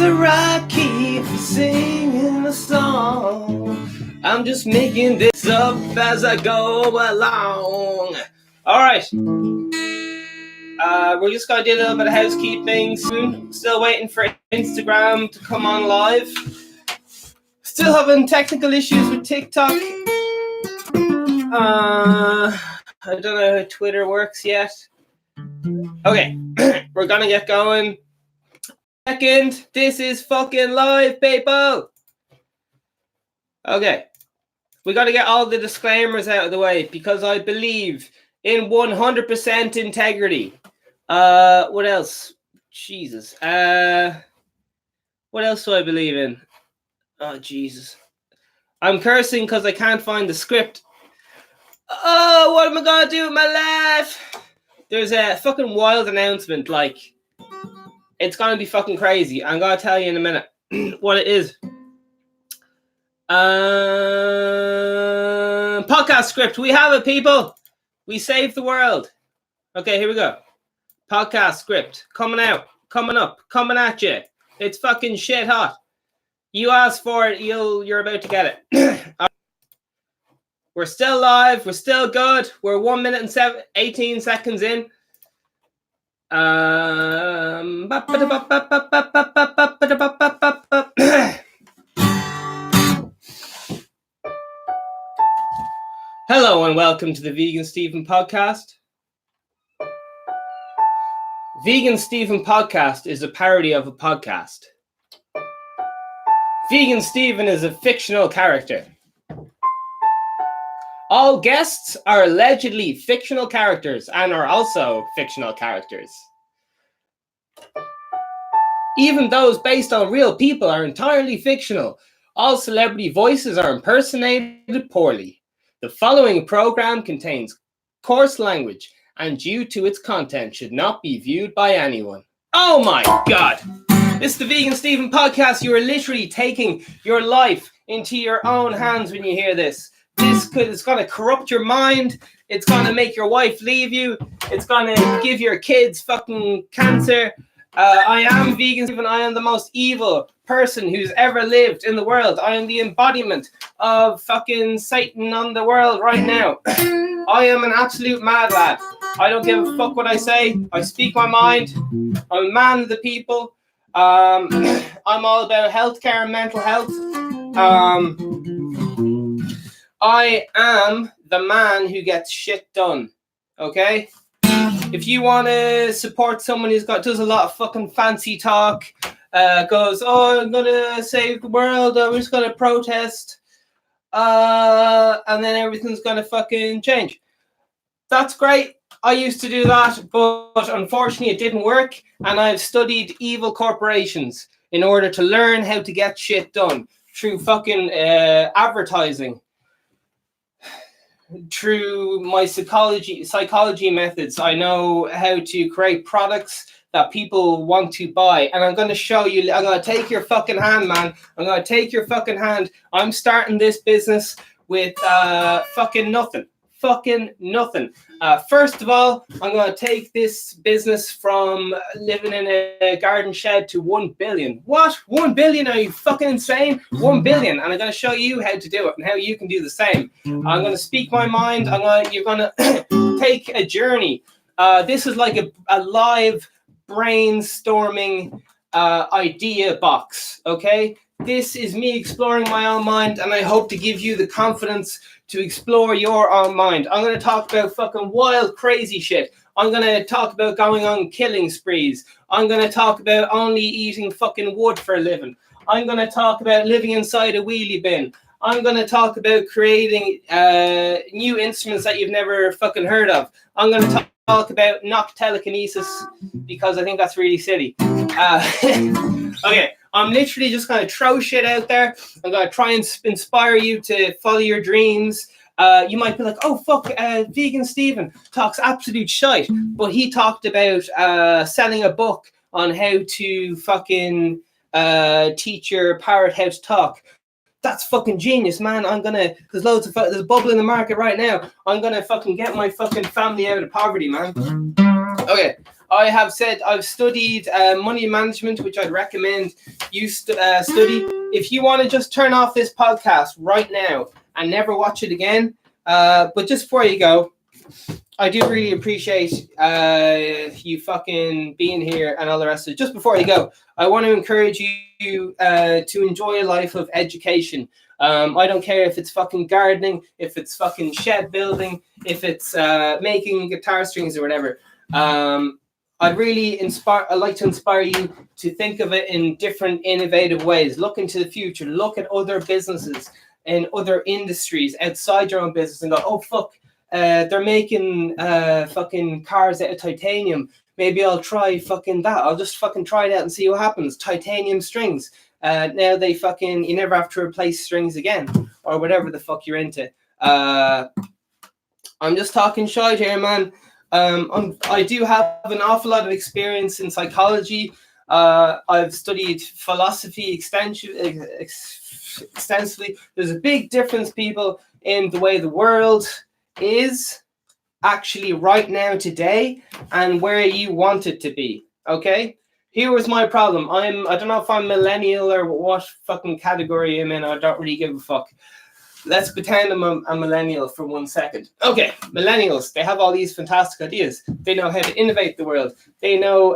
the right key for singing the song. I'm just making this up as I go along. All right. We're just going to do a little bit of housekeeping soon. Still waiting for Instagram to come on live. Still having technical issues with TikTok. I don't know how Twitter works yet. Okay, we're going to get going. Second, this is fucking live, people. Okay, we got to get all the disclaimers out of the way because I believe in 100% integrity. What else? Jesus. What else do I believe in? Oh, Jesus. I'm cursing because I can't find the script. Oh, what am I going to do with my life? There's a fucking wild announcement, like, it's going to be fucking crazy. I'm going to tell you in a minute what it is. Podcast script. We have it, people. We saved the world. Okay, here we go. Podcast script. Coming out. Coming up. Coming at you. It's fucking shit hot. You asked for it. You're about to get it. We're still live. We're still good. We're 1 minute and 18 seconds in. Hello and welcome to the VeganSteven podcast. VeganSteven podcast is a parody of a podcast. VeganSteven is a fictional character. All guests are allegedly fictional characters and are also fictional characters. Even those based on real people are entirely fictional. All celebrity voices are impersonated poorly. The following program contains coarse language and due to its content should not be viewed by anyone. Oh my God! This is the VeganSteven podcast. You are literally taking your life into your own hands when you hear this. It's going to corrupt your mind. It's going to make your wife leave you. It's going to give your kids fucking cancer. I am VeganSteven. I am the most evil person who's ever lived in the world. I am the embodiment of fucking Satan on the world right now. I am an absolute mad lad. I don't give a fuck what I say. I speak my mind. I'm a man of the people. I'm all about healthcare and mental health. I am the man who gets shit done, okay? If you want to support someone who's does a lot of fucking fancy talk, goes, oh, I'm going to save the world, I'm just going to protest, and then everything's going to fucking change. That's great. I used to do that, but unfortunately it didn't work, and I've studied evil corporations in order to learn how to get shit done through fucking advertising. Through my psychology methods, I know how to create products that people want to buy. And I'm going to show you, I'm going to take your fucking hand, man. I'm going to take your fucking hand. I'm starting this business with fucking nothing. First of all, I'm going to take this business from living in a garden shed to 1 billion. What? 1 billion? Are you fucking insane? 1 billion. And I'm going to show you how to do it and how you can do the same. I'm going to speak my mind. You're going to take a journey. This is like a live brainstorming idea box, okay? This is me exploring my own mind, and I hope to give you the confidence to explore your own mind. I'm going to talk about fucking wild, crazy shit. I'm going to talk about going on killing sprees. I'm going to talk about only eating fucking wood for a living. I'm going to talk about living inside a wheelie bin. I'm going to talk about creating new instruments that you've never fucking heard of. I'm going to talk about not telekinesis because I think that's really silly. Okay. I'm literally just going to throw shit out there. I'm going to try and inspire you to follow your dreams. You might be like, oh, fuck, VeganSteven talks absolute shite. But he talked about selling a book on how to fucking teach your parrot how to talk. That's fucking genius, man. There's a bubble in the market right now. I'm going to fucking get my fucking family out of poverty, man. Okay. I have said I've studied money management, which I'd recommend you study. If you want to just turn off this podcast right now and never watch it again, but just before you go, I do really appreciate you fucking being here and all the rest of it. Just before you go, I want to encourage you to enjoy a life of education. I don't care if it's fucking gardening, if it's fucking shed building, if it's making guitar strings or whatever. I'd like to inspire you to think of it in different innovative ways. Look into the future. Look at other businesses and other industries outside your own business and go, oh, fuck. They're making fucking cars out of titanium. Maybe I'll try fucking that. I'll just fucking try that and see what happens. Titanium strings. Now you never have to replace strings again or whatever the fuck you're into. I'm just talking shite here, man. I do have an awful lot of experience in psychology. I've studied philosophy extensively. There's a big difference, people, in the way the world is actually right now today and where you want it to be. Okay, here was my problem. I don't know if I'm millennial or what fucking category I'm in. I don't really give a fuck. Let's pretend I'm a millennial for 1 second. Okay, millennials, they have all these fantastic ideas. They know how to innovate the world. They know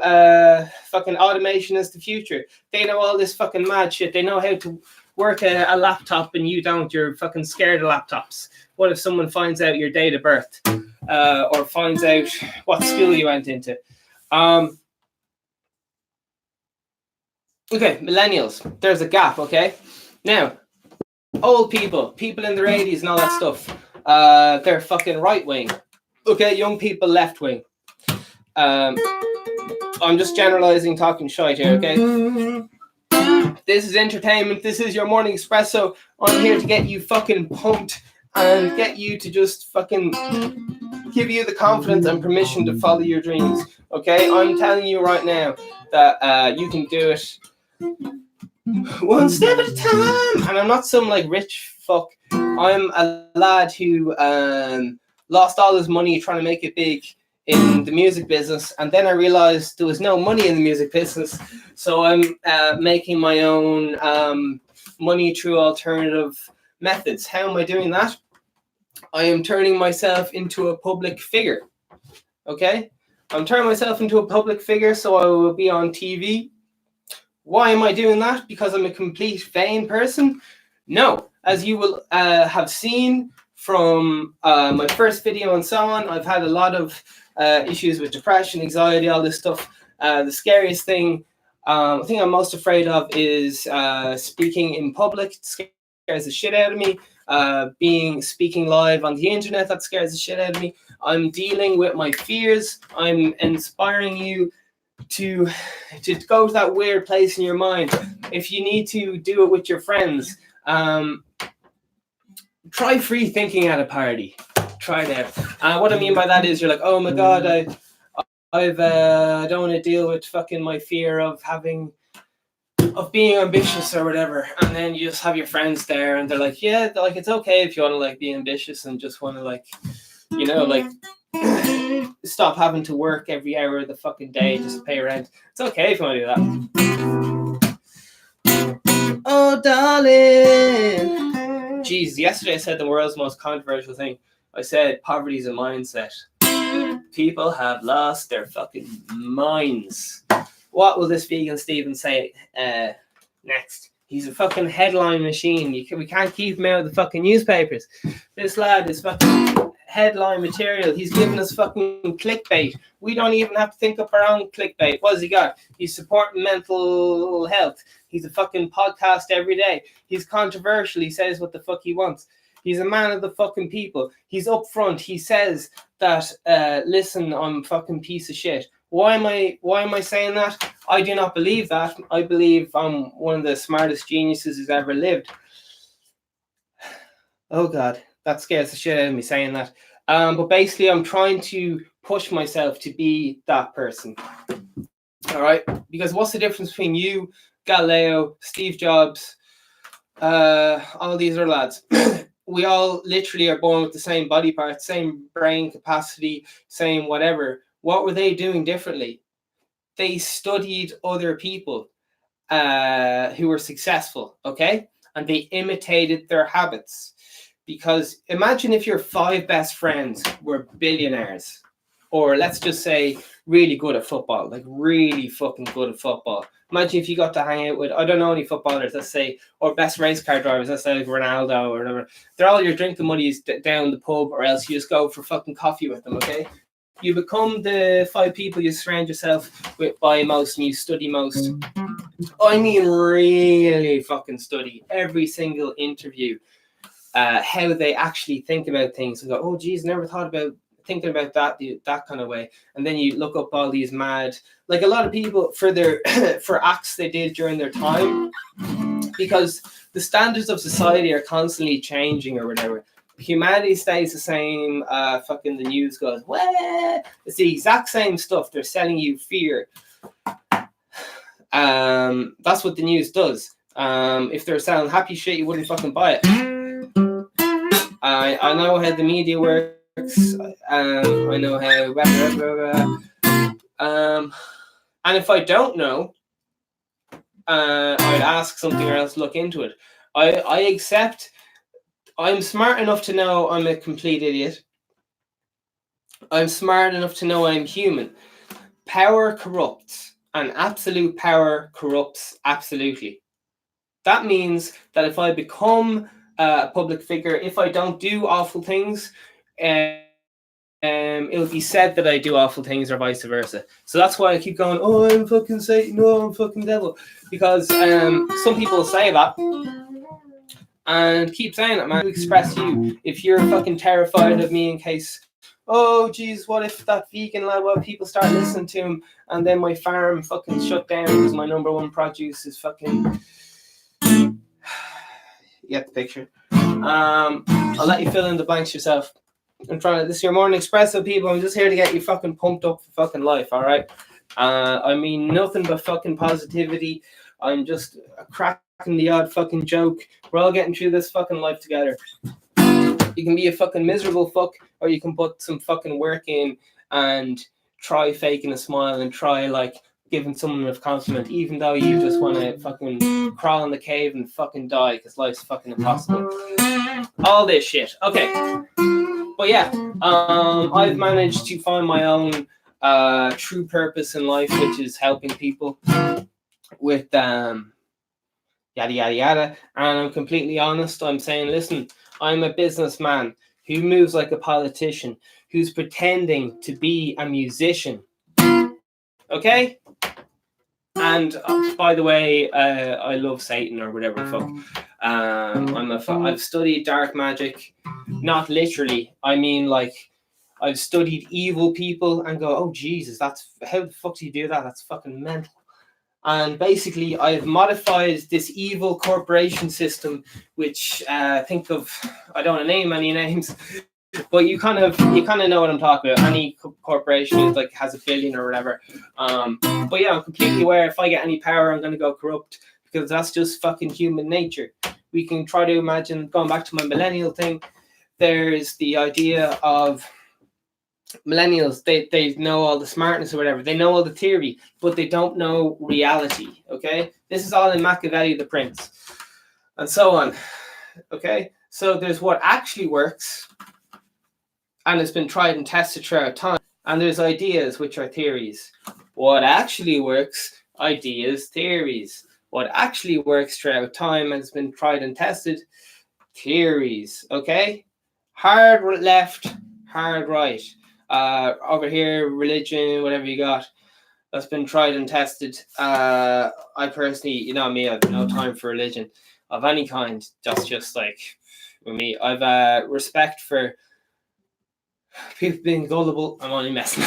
fucking automation is the future. They know all this fucking mad shit. They know how to work a laptop and you don't. You're fucking scared of laptops. What if someone finds out your date of birth or finds out what school you went into? Okay, millennials, there's a gap, okay? Now, old people in their 80s and all that stuff, they're fucking right-wing. Okay, young people left-wing. I'm just generalizing, talking shite here, okay? This is entertainment. This is your morning espresso. I'm here to get you fucking pumped and get you to just fucking give you the confidence and permission to follow your dreams. Okay, I'm telling you right now that you can do it one step at a time. And I'm not some like rich fuck. I'm a lad who lost all his money trying to make it big in the music business, and then I realized there was no money in the music business, so I'm making my own money through alternative methods. How am I doing that? I am turning myself into a public figure. Okay? I'm turning myself into a public figure so I will be on TV. Why am I doing that? Because I'm a complete vain person? No. As you will have seen from my first video and so on, I've had a lot of issues with depression, anxiety, all this stuff. The scariest thing, I think I'm most afraid of is speaking in public. It scares the shit out of me. Speaking live on the internet, that scares the shit out of me. I'm dealing with my fears. I'm inspiring you to go to that weird place in your mind. If you need to do it with your friends, try free thinking at a party. Try it out. What I mean by that is you're like, oh my god, I don't want to deal with fucking my fear of being ambitious or whatever, and then you just have your friends there and they're like, yeah, like it's okay if you want to like be ambitious and just want to like, you know, like stop having to work every hour of the fucking day just to pay rent. It's okay if you want to do that. Oh darling, jeez, yesterday I said the world's most controversial thing. I said poverty's a mindset. People have lost their fucking minds. What will this VeganSteven say next? He's a fucking headline machine. We can't keep him out of the fucking newspapers. This lad is fucking headline material. He's giving us fucking clickbait. We don't even have to think up our own clickbait. What has he got? He's supporting mental health. He's a fucking podcast every day. He's controversial. He says what the fuck he wants. He's a man of the fucking people. He's upfront. He says that, listen, I'm a fucking piece of shit. Why am I saying that? I do not believe that. I believe I'm one of the smartest geniuses who's ever lived. Oh God, that scares the shit out of me saying that. But basically, I'm trying to push myself to be that person. All right? Because what's the difference between you, Galileo, Steve Jobs, all these other lads? We all literally are born with the same body parts, same brain capacity, same whatever. What were they doing differently? they studied other people who were successful, okay? And they imitated their habits. Because imagine if your 5 best friends were billionaires, or let's just say really good at football, like really fucking good at football. Imagine if you got to hang out with, I don't know any footballers, let's say, or best race car drivers, let's say like Ronaldo or whatever. They're all your drinking money's down the pub, or else you just go for fucking coffee with them, okay? You become the 5 people you surround yourself with by most, and you study most. I mean, really fucking study every single interview, how they actually think about things, and go, oh geez, never thought about thinking about that kind of way. And then you look up all these mad, like a lot of people for their for acts they did during their time, because the standards of society are constantly changing or whatever. Humanity stays the same. Fucking the news goes, well, it's the exact same stuff. They're selling you fear. That's what the news does. If they're selling happy shit, you wouldn't fucking buy it. I know how the media works. I know how. And if I don't know, I'd ask something or else look into it. I accept. I'm smart enough to know I'm a complete idiot. I'm smart enough to know I'm human. Power corrupts, and absolute power corrupts absolutely. That means that if I become a public figure, if I don't do awful things, it'll be said that I do awful things, or vice versa. So that's why I keep going, oh, I'm fucking Satan, no, I'm fucking devil. Because some people say that, and keep saying it, man. Express you. If you're fucking terrified of me in case, oh geez, what if that vegan lad, well, people start listening to him, and then my farm fucking shut down because my #1 produce is fucking... You get the picture. I'll let you fill in the blanks yourself. I'm trying to... This is your morning Expresso, people. I'm just here to get you fucking pumped up for fucking life, alright? I mean nothing but fucking positivity. I'm just cracking the odd fucking joke. We're all getting through this fucking life together. You can be a fucking miserable fuck, or you can put some fucking work in and try faking a smile and try like giving someone a compliment, even though you just want to fucking crawl in the cave and fucking die because life's fucking impossible. All this shit. Okay. But yeah, I've managed to find my own true purpose in life, which is helping people with yada yada yada. And I'm completely honest. I'm saying, listen, I'm a businessman who moves like a politician, who's pretending to be a musician. Okay? And by the way, I love Satan or whatever the fuck. I've studied dark magic, not literally. I mean, like, I've studied evil people and go, oh Jesus, that's how the fuck do you do that? That's fucking mental. And basically, I've modified this evil corporation system, which think of, I don't want to name any names, but you kind of know what I'm talking about. Any corporation like has $1 billion or whatever. But yeah, I'm completely aware if I get any power, I'm going to go corrupt, because that's just fucking human nature. We can try to imagine, going back to my millennial thing, there's the idea of millennials, they know all the smartness or whatever, they know all the theory, but they don't know reality. Okay, this is all in Machiavelli the Prince and so on. Okay, so there's what actually works and it's been tried and tested throughout time, and there's ideas, which are theories. What actually works, ideas, theories. What actually works throughout time has been tried and tested, theories. Okay, hard left, hard right. Over here, religion, whatever you got, that's been tried and tested. I personally, you know me, I've no time for religion of any kind. That's just like with me. I've respect for people being gullible. I'm only messing.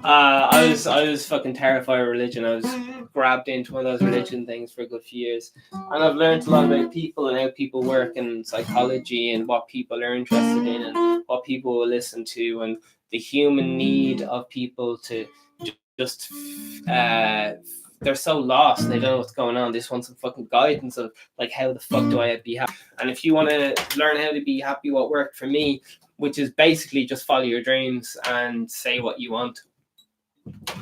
I was fucking terrified of religion. I was grabbed into one of those religion things for a good few years, and I've learned a lot about people and how people work and psychology and what people are interested in and what people will listen to, and the human need of people to just they're so lost and they don't know what's going on. They just want some fucking guidance of like, how the fuck do I be happy? And if you want to learn how to be happy, what worked for me, which is basically just follow your dreams and say what you want.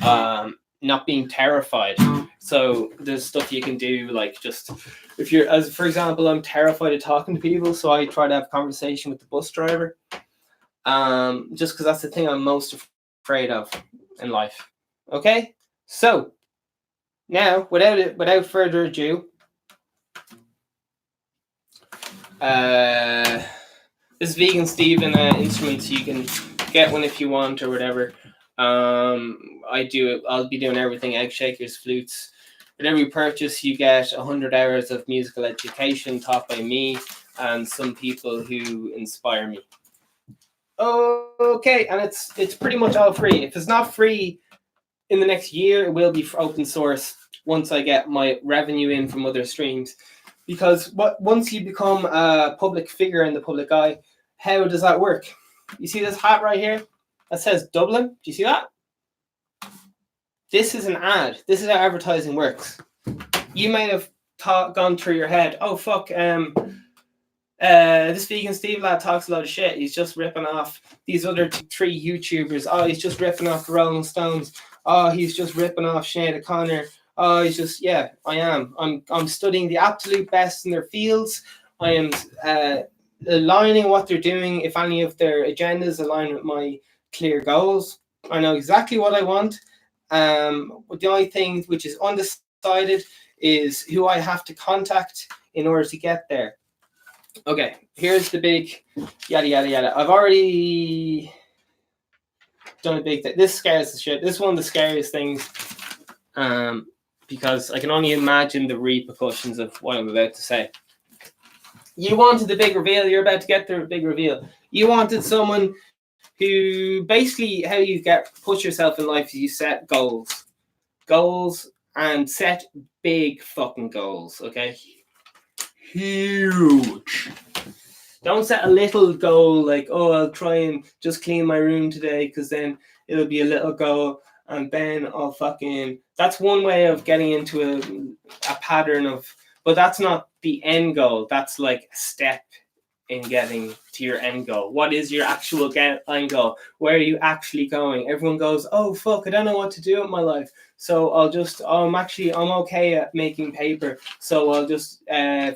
not being terrified. So there's stuff you can do, like just if you're, as for example, I'm terrified of talking to people, so I try to have a conversation with the bus driver. Just because that's the thing I'm most afraid of in life. Okay, so now without further ado, this is VeganSteven instruments. You can get one if you want or whatever. I'll be doing everything: egg shakers, flutes. With every purchase, you get 100 hours of musical education taught by me and some people who inspire me. Okay, and it's pretty much all free. If it's not free in the next year, it will be for open source once I get my revenue in from other streams. Because once you become a public figure in the public eye, how does that work? You see this hat right here that says Dublin? Do you see that? This is an ad. This is how advertising works. You might have gone through your head, oh fuck, this VeganSteven lad talks a lot of shit. He's just ripping off these other 3 YouTubers. Oh, he's just ripping off the Rolling Stones. Oh, he's just ripping off Sinead O'Connor. Oh, he's just, yeah, I am. I'm studying the absolute best in their fields. I am aligning what they're doing. If any of their agendas align with my clear goals, I know exactly what I want. The only thing which is undecided is who I have to contact in order to get there. Okay, here's the big yada yada yada. I've already done a big thing. This scares the shit. This is one of the scariest things, because I can only imagine the repercussions of what I'm about to say. You wanted the big reveal. You're about to get the big reveal. You wanted someone who basically how you push yourself in life is you set goals, and set big fucking goals. Okay. Huge. Don't set a little goal like, oh, I'll try and just clean my room today because then it'll be a little goal and then I'll fucking... That's one way of getting into a pattern of... But that's not the end goal. That's like a step in getting to your end goal. What is your actual end goal? Where are you actually going? Everyone goes, oh, fuck, I don't know what to do with my life. So I'm okay at making paper. So I'll just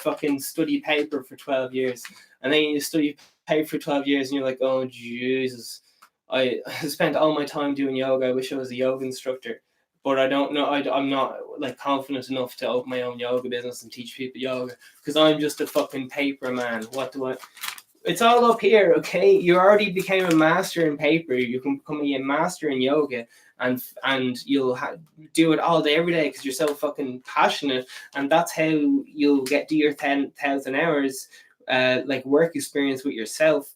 fucking study paper for 12 years. And then you study paper for 12 years and you're like, oh, Jesus, I spent all my time doing yoga. I wish I was a yoga instructor. But I don't know, I'm not like confident enough to open my own yoga business and teach people yoga because I'm just a fucking paper man. It's all up here, okay? You already became a master in paper. You can become a master in yoga and you'll do it all day, every day because you're so fucking passionate. And that's how you'll do your 10,000 hours like work experience with yourself.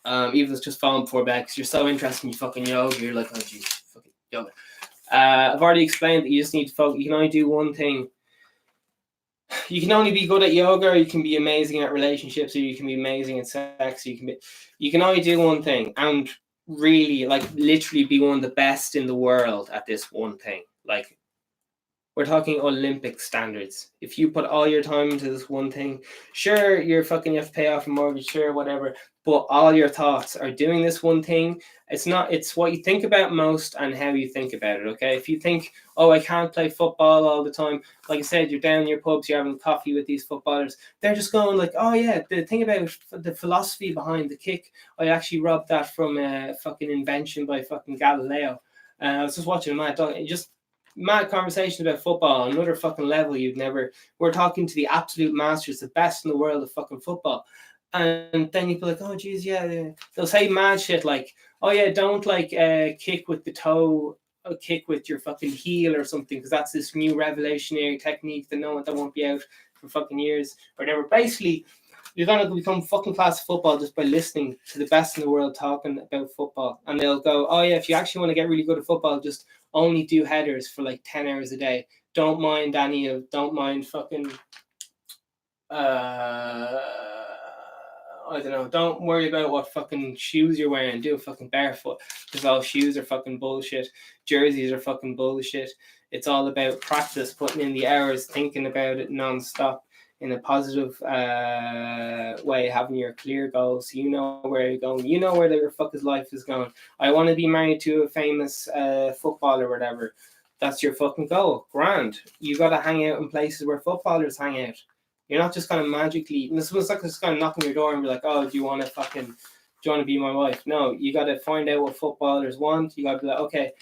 Even if it's just falling before bed because you're so interested in your fucking yoga. You're like, oh, geez, fucking yoga. I've already explained that you just need to focus. You can only do one thing. You can only be good at yoga, or you can be amazing at relationships, or you can be amazing at sex. You can only do one thing, and really, like, literally be one of the best in the world at this one thing. Like, we're talking Olympic standards. If you put all your time into this one thing, sure, you have to pay off a mortgage, sure, whatever. But all your thoughts are doing this one thing. It's what you think about most and how you think about it, okay? If you think, oh, I can't play football all the time, like I said, you're down in your pubs, you're having coffee with these footballers, they're just going like, oh yeah, the thing about the philosophy behind the kick, I actually robbed that from a fucking invention by fucking Galileo. I was just watching mad conversation about football on another fucking level we're talking to the absolute masters, the best in the world of fucking football. And then you'd be like, oh, geez, yeah. They'll say mad shit like, oh, yeah, don't like kick with the toe, or kick with your fucking heel or something, because that's this new revolutionary technique that won't be out for fucking years or whatever. Basically, you're going to become fucking class of football just by listening to the best in the world talking about football. And they'll go, oh, yeah, if you actually want to get really good at football, just only do headers for like 10 hours a day. Don't mind fucking... I don't know. Don't worry about what fucking shoes you're wearing. Do it fucking barefoot. Because all shoes are fucking bullshit. Jerseys are fucking bullshit. It's all about practice, putting in the hours, thinking about it non-stop in a positive way, having your clear goals. So you know where you're going. You know where your fucking life is going. I want to be married to a famous footballer or whatever. That's your fucking goal. Grand. You got to hang out in places where footballers hang out. You're not just kind of magically. And this was like just kind of knocking your door and be like, oh, do you want to be my wife? No, you got to find out what footballers want. You got to be like, okay,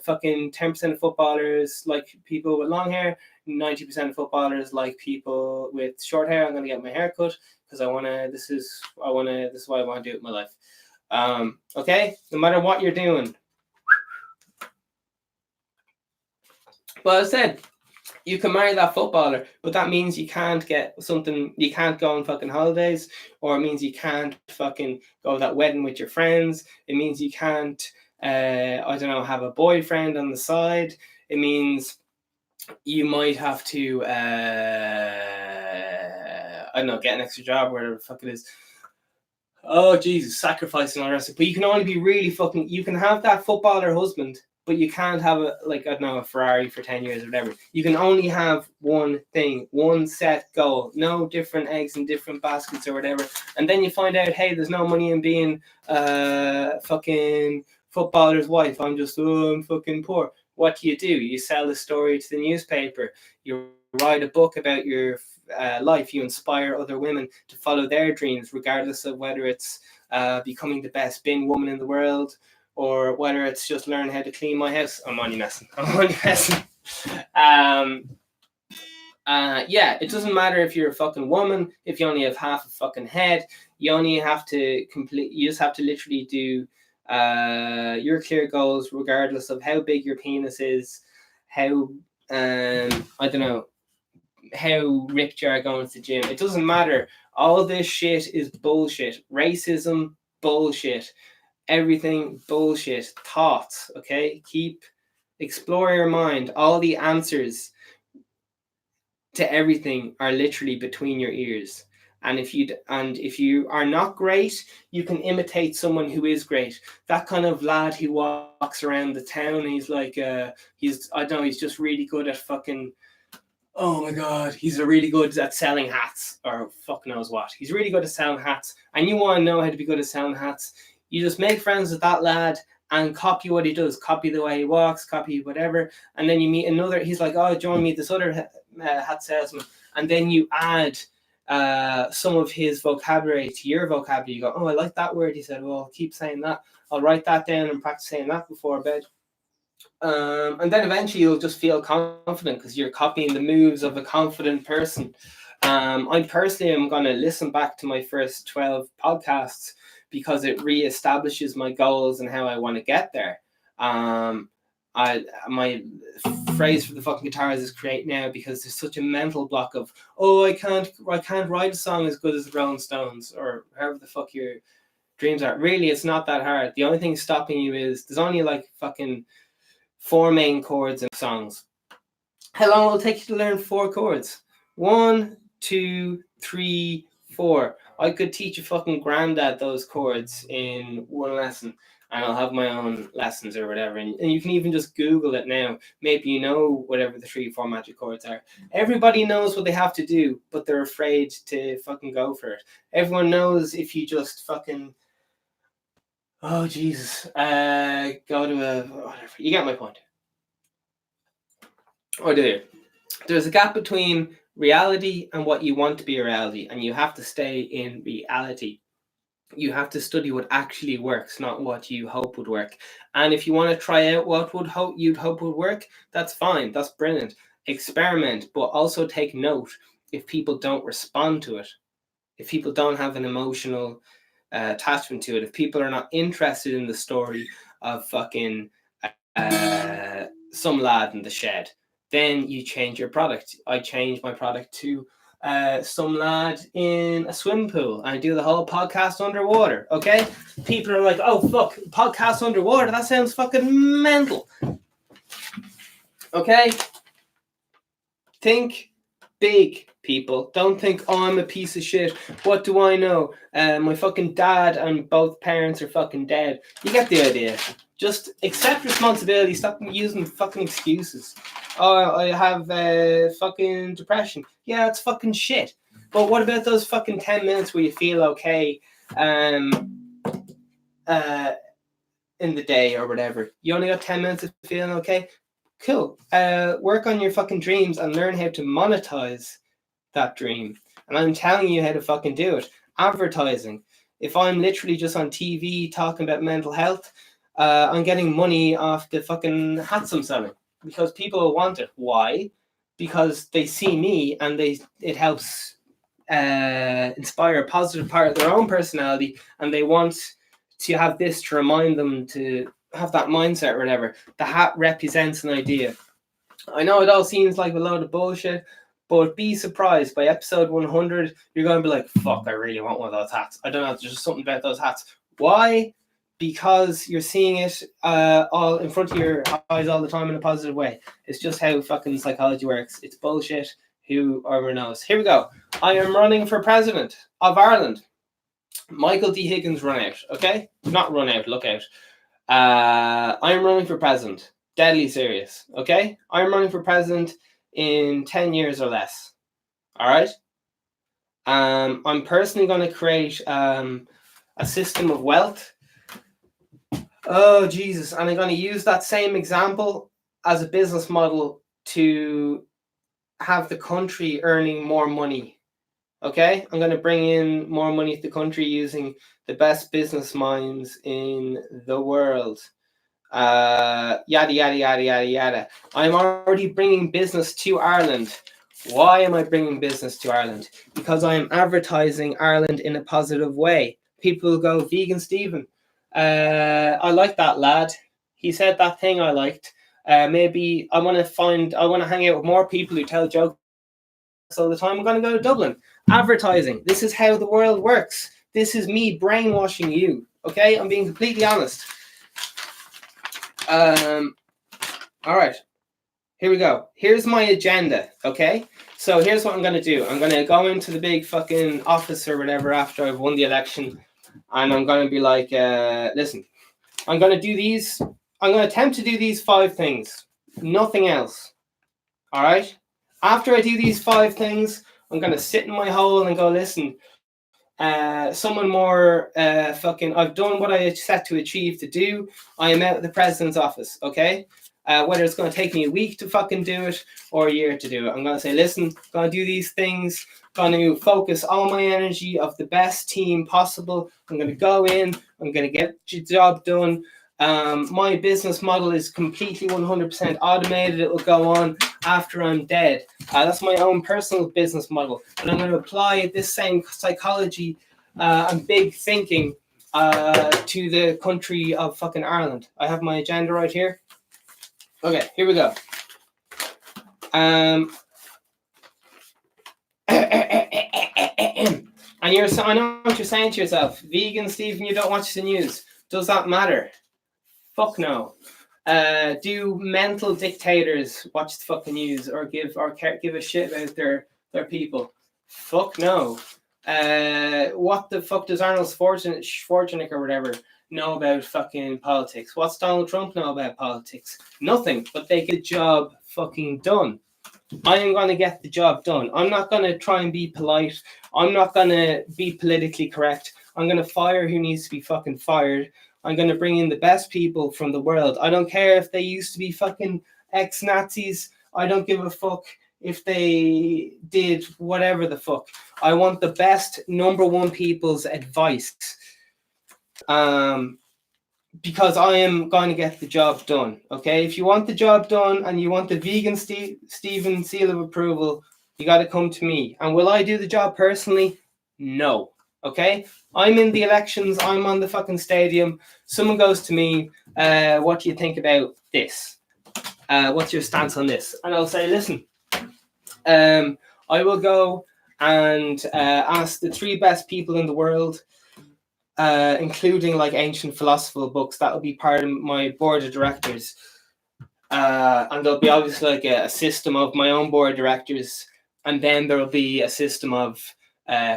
fucking 10% of footballers like people with long hair. 90% of footballers like people with short hair. I'm gonna get my hair cut because this is what I want to do with my life. Okay, no matter what you're doing. But as I said, you can marry that footballer, but that means you can't get something. You can't go on fucking holidays, or it means you can't fucking go to that wedding with your friends. It means you can't, have a boyfriend on the side. It means you might have to, get an extra job, whatever the fuck it is. Oh, Jesus, sacrificing all the rest of it. But you can only be really you can have that footballer husband, but you can't have a Ferrari for 10 years or whatever. You can only have one thing, one set goal, no different eggs in different baskets or whatever. And then you find out, hey, there's no money in being fucking footballer's wife. I'm fucking poor. What do? You sell the story to the newspaper. You write a book about your life. You inspire other women to follow their dreams, regardless of whether it's becoming the best bin woman in the world or whether it's just learn how to clean my house. I'm only messing. It doesn't matter if you're a fucking woman, if you only have half a fucking head. You just have to literally do your clear goals, regardless of how big your penis is, how how ripped you are going to the gym. It doesn't matter. All this shit is bullshit. Racism, bullshit. Everything, bullshit. Thoughts, okay? Explore your mind. All the answers to everything are literally between your ears. And if you are not great, you can imitate someone who is great. That kind of lad who walks around the town, he's like, he's just really good at fucking, oh my God, he's really good at selling hats, or fuck knows what. He's really good at selling hats. And you want to know how to be good at selling hats, you just make friends with that lad and copy what he does, copy the way he walks, copy whatever. And then you meet another, he's like, oh, join me, this other hat salesman. And then you add some of his vocabulary to your vocabulary. You go, oh, I like that word. He said, well, I'll keep saying that. I'll write that down and practice saying that before bed. And then eventually you'll just feel confident because you're copying the moves of a confident person. I personally am going to listen back to my first 12 podcasts because it reestablishes my goals and how I want to get there. My phrase for the fucking guitars is create now, because there's such a mental block of, oh, I can't write a song as good as the Rolling Stones or however the fuck your dreams are. Really, it's not that hard. The only thing stopping you is there's only like fucking 4 main chords in songs. How long will it take you to learn 4 chords? 1, 2, 3, 4. I could teach a fucking granddad those chords in 1 lesson, and I'll have my own lessons or whatever. And you can even just Google it now. Maybe you know whatever the 3 or 4 magic chords are. Everybody knows what they have to do, but they're afraid to fucking go for it. Everyone knows if you just fucking, oh Jesus, go to whatever. You get my point. Or do you? There's a gap between reality and what you want to be a reality, and you have to stay in reality. You have to study what actually works, not what you hope would work. And if you want to try out what you'd hope would work, that's fine. That's brilliant. Experiment, but also take note if people don't respond to it. If people don't have an emotional attachment to it. If people are not interested in the story of fucking some lad in the shed, then you change your product. I changed my product to some lad in a swim pool. I do the whole podcast underwater. Okay, people are like, oh fuck, podcast underwater, that sounds fucking mental. Okay, think big, people. Don't think, oh, I'm a piece of shit, what do I know, my fucking dad and both parents are fucking dead. You get the idea. Just accept responsibility. Stop using fucking excuses. Oh, I have fucking depression. Yeah, it's fucking shit. But what about those fucking 10 minutes where you feel okay in the day or whatever? You only got 10 minutes of feeling okay? Cool. Work on your fucking dreams and learn how to monetize that dream. And I'm telling you how to fucking do it. Advertising. If I'm literally just on TV talking about mental health, I'm getting money off the fucking hats I'm selling because people want it. Why? Because they see me and it helps inspire a positive part of their own personality, and they want to have this to remind them to have that mindset or whatever. The hat represents an idea. I know it all seems like a load of bullshit, but be surprised by episode 100, you're going to be like, fuck, I really want one of those hats. I don't know, there's just something about those hats. Why? Because you're seeing it all in front of your eyes all the time in a positive way. It's just how fucking psychology works. It's bullshit. Whoever knows. Here we go. I am running for president of Ireland. Michael D. Higgins run out, okay? Not run out, look out. I am running for president. Deadly serious, okay? I am running for president in 10 years or less. All right? I'm personally going to create a system of wealth. Oh, Jesus. And I'm going to use that same example as a business model to have the country earning more money. Okay? I'm going to bring in more money to the country using the best business minds in the world. Yada, yada, yada, yada, yada. I'm already bringing business to Ireland. Why am I bringing business to Ireland? Because I am advertising Ireland in a positive way. People go, VeganSteven. I like that lad. He said that thing I liked. Maybe I want to hang out with more people who tell jokes all the time. I'm going to go to Dublin. Advertising. This is how the world works. This is me brainwashing you. Okay? I'm being completely honest. All right. Here we go. Here's my agenda. Okay? So here's what I'm going to do. I'm going to go into the big fucking office or whatever after I've won the election. And I'm going to be like, listen, I'm going to attempt to do these 5 things. Nothing else. All right? After I do these 5 things, I'm going to sit in my hole and go, listen, someone more I've done what I set to achieve to do. I am out of the president's office, okay? Whether it's going to take me a week to fucking do it or a year to do it. I'm going to say, listen, I'm going to do these things. I'm going to focus all my energy of the best team possible. I'm going to go in. I'm going to get the job done. My business model is completely 100% automated. It will go on after I'm dead. That's my own personal business model. But I'm going to apply this same psychology and big thinking to the country of fucking Ireland. I have my agenda right here. Okay, here we go. And I know what you're saying to yourself. VeganSteven, you don't watch the news. Does that matter? Fuck no. Do mental dictators watch the fucking news or give a shit about their people? Fuck no. What the fuck does Arnold Schwarzenegger or whatever know about fucking politics? What's Donald Trump know about politics? Nothing. But they get the job fucking done. I am going to get the job done. I'm not going to try and be polite. I'm not going to be politically correct. I'm going to fire who needs to be fucking fired. I'm going to bring in the best people from the world. I don't care if they used to be fucking ex-Nazis. I don't give a fuck if they did whatever the fuck. I want the best number one people's advice. Because I am going to get the job done. Okay? If you want the job done and you want the VeganSteven seal of approval, you got to come to me. And will I do the job personally? No. Okay? I'm in the elections. I'm on the fucking stadium. Someone goes to me, what do you think about this? What's your stance on this? And I'll say, listen, I will go and ask the 3 best people in the world, including like ancient philosophical books. That will be part of my board of directors. And there'll be obviously like a system of my own board of directors. And then there'll be a system of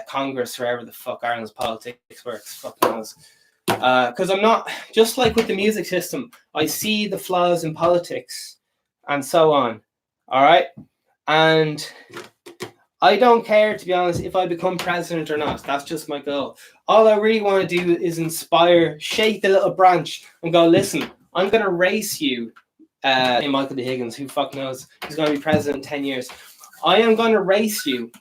Congress, wherever the fuck Ireland's politics works. Fuck knows. Because I'm not, just like with the music system, I see the flaws in politics and so on. All right. And I don't care, to be honest, if I become president or not. That's just my goal. All I really want to do is inspire, shake the little branch and go, listen, I'm going to race you. Michael D. Higgins, who fuck knows, he's going to be president in 10 years. I am going to race you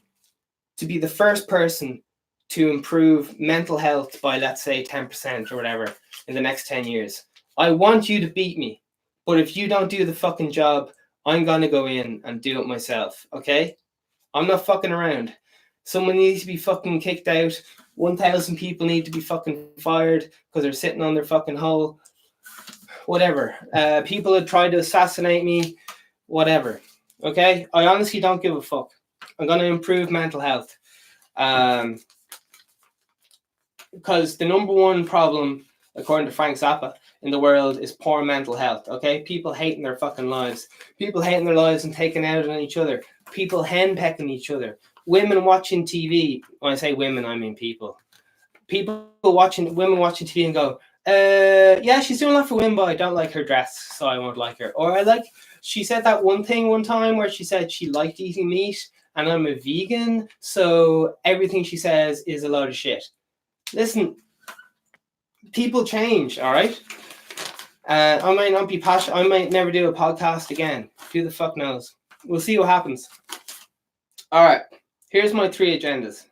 to be the first person to improve mental health by, let's say, 10% or whatever in the next 10 years. I want you to beat me. But if you don't do the fucking job, I'm going to go in and do it myself, okay? I'm not fucking around. Someone needs to be fucking kicked out. 1,000 people need to be fucking fired because they're sitting on their fucking hole. Whatever. People have tried to assassinate me. Whatever. Okay? I honestly don't give a fuck. I'm going to improve mental health. Because the number one problem, according to Frank Zappa, in the world is poor mental health. Okay? People hating their fucking lives. People hating their lives and taking out on each other. People henpecking each other. Women watching TV. When I say women, I mean people. Women watching TV and go, yeah, she's doing a lot for women, but I don't like her dress, so I won't like her. Or she said that one thing one time where she said she liked eating meat, and I'm a vegan, so everything she says is a load of shit. Listen, people change, all right? I might not be passionate. I might never do a podcast again. Who the fuck knows? We'll see what happens. All right, here's my 3 agendas.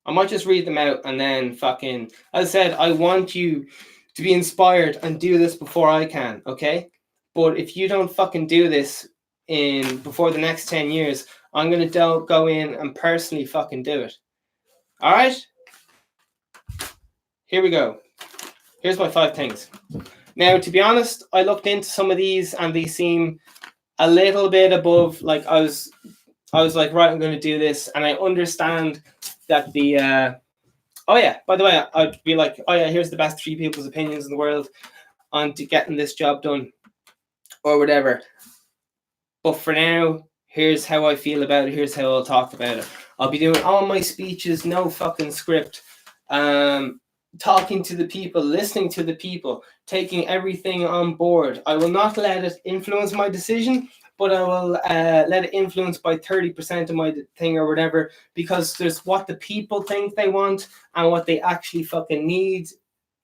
I might just read them out and then fucking, as I said, I want you to be inspired and do this before I can, okay? But if you don't fucking do this before the next 10 years, I'm going to go in and personally fucking do it. All right? Here we go. Here's my 5 things. Now, to be honest, I looked into some of these and they seem a little bit above, like I was like, right, I'm going to do this. And I understand that oh yeah, by the way, I'd be like, oh yeah, here's the best 3 people's opinions in the world on to getting this job done or whatever. But for now, here's how I feel about it. Here's how I'll talk about it. I'll be doing all my speeches, no fucking script. Talking to the people, listening to the people, taking everything on board. I will not let it influence my decision, but I will let it influence by 30% of my thing or whatever, because there's what the people think they want and what they actually fucking need,